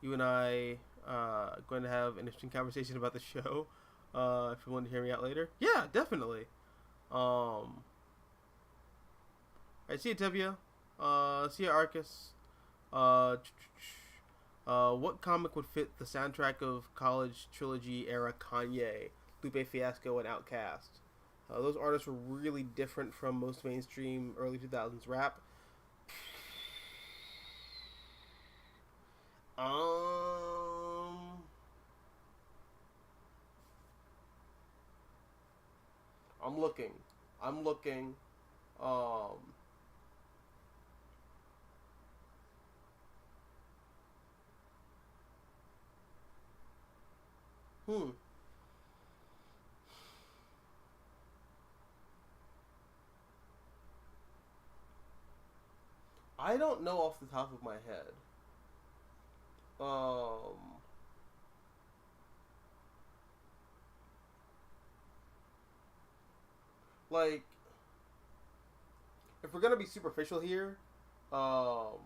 you and I are going to have an interesting conversation about the show. If you want to hear me out later, yeah, definitely. Alright, see you, Tevia. See you, Arcus. Uh, what comic would fit the soundtrack of college trilogy era Kanye, Lupe Fiasco, and Outkast? Those artists were really different from most mainstream early 2000s rap. Um, I'm looking. I'm looking. Um, hmm. I don't know off the top of my head. Um, like, if we're gonna be superficial here, um,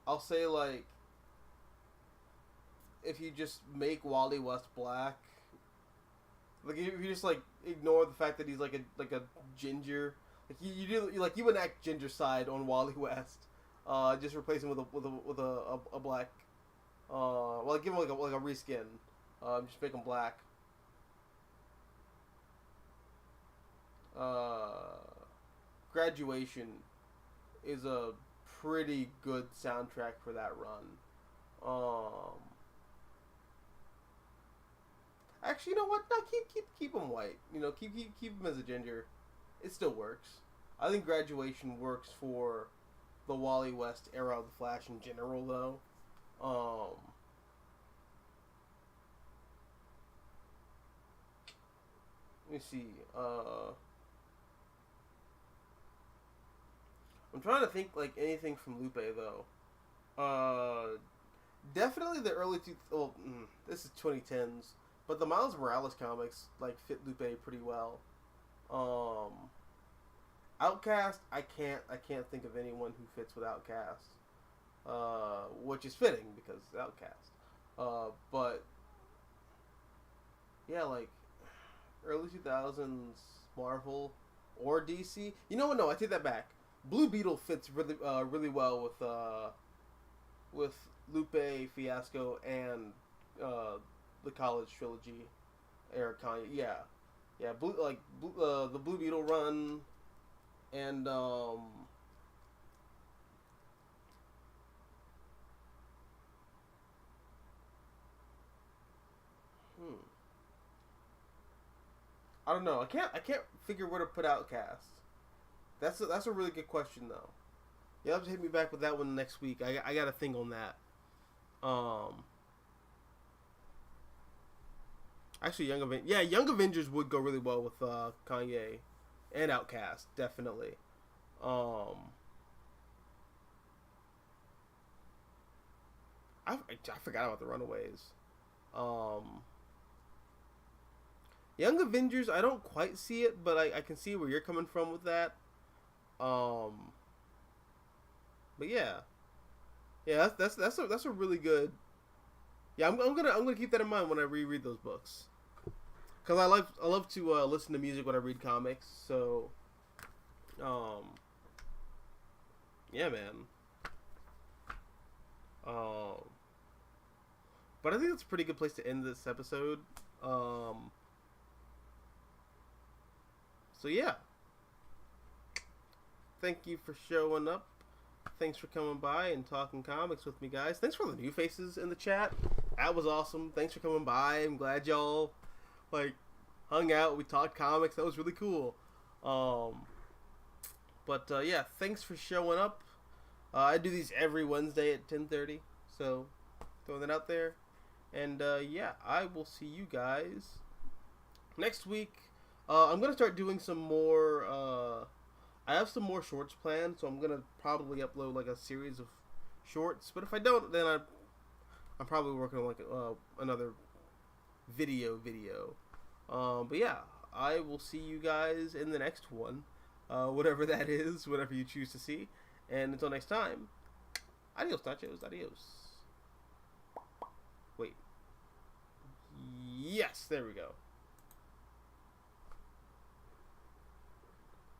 I'll say like if you just make Wally West black, like if you just like ignore the fact that he's like a ginger, like you would enact ginger side on Wally West, just replace him with a black, well give him like a reskin, just make him black. Uh, Graduation is a pretty good soundtrack for that run. Um, Actually, you know what? No, keep him white. You know, keep him as a ginger. It still works. I think Graduation works for the Wally West era of the Flash in general, though. Let me see. I'm trying to think like anything from Lupe though. Uh, Definitely the early two. Well, this is 2010s, but the Miles Morales comics like fit Lupe pretty well. Um, Outcast, I can't think of anyone who fits with Outcast. Which is fitting because it's Outcast. But yeah, like early 2000s Marvel or DC. You know what? No, I take that back. Blue Beetle fits really well with Lupe Fiasco and the college trilogy. Eric Kanye, yeah, yeah, the Blue Beetle run and hmm, I don't know. I can't figure where to put Outcast. That's a really good question though. You'll have to hit me back with that one next week. I got to think on that. Um, Actually, Young Avengers would go really well with Kanye and Outkast, definitely. Um, I forgot about the Runaways. Um, Young Avengers, I don't quite see it, but I can see where you're coming from with that. Um, but yeah, yeah, that's a really good. Yeah, I'm gonna keep that in mind when I reread those books. Cause I love to listen to music when I read comics. So, um, yeah, man. Um, but I think that's a pretty good place to end this episode. Um, so yeah, thank you for showing up. Thanks for coming by and talking comics with me, guys. Thanks for the new faces in the chat. That was awesome. Thanks for coming by. I'm glad y'all like hung out. We talked comics. That was really cool. Um, but yeah, thanks for showing up. I do these every Wednesday at 10:30. So throwing that out there. And yeah, I will see you guys next week. I'm gonna start doing some more. I have some more shorts planned, so I'm gonna probably upload like a series of shorts. But if I don't, then I'm probably working on like another video. But yeah, I will see you guys in the next one, whatever that is, whatever you choose to see. And until next time, adios, nachos, adios. Wait. Yes, there we go.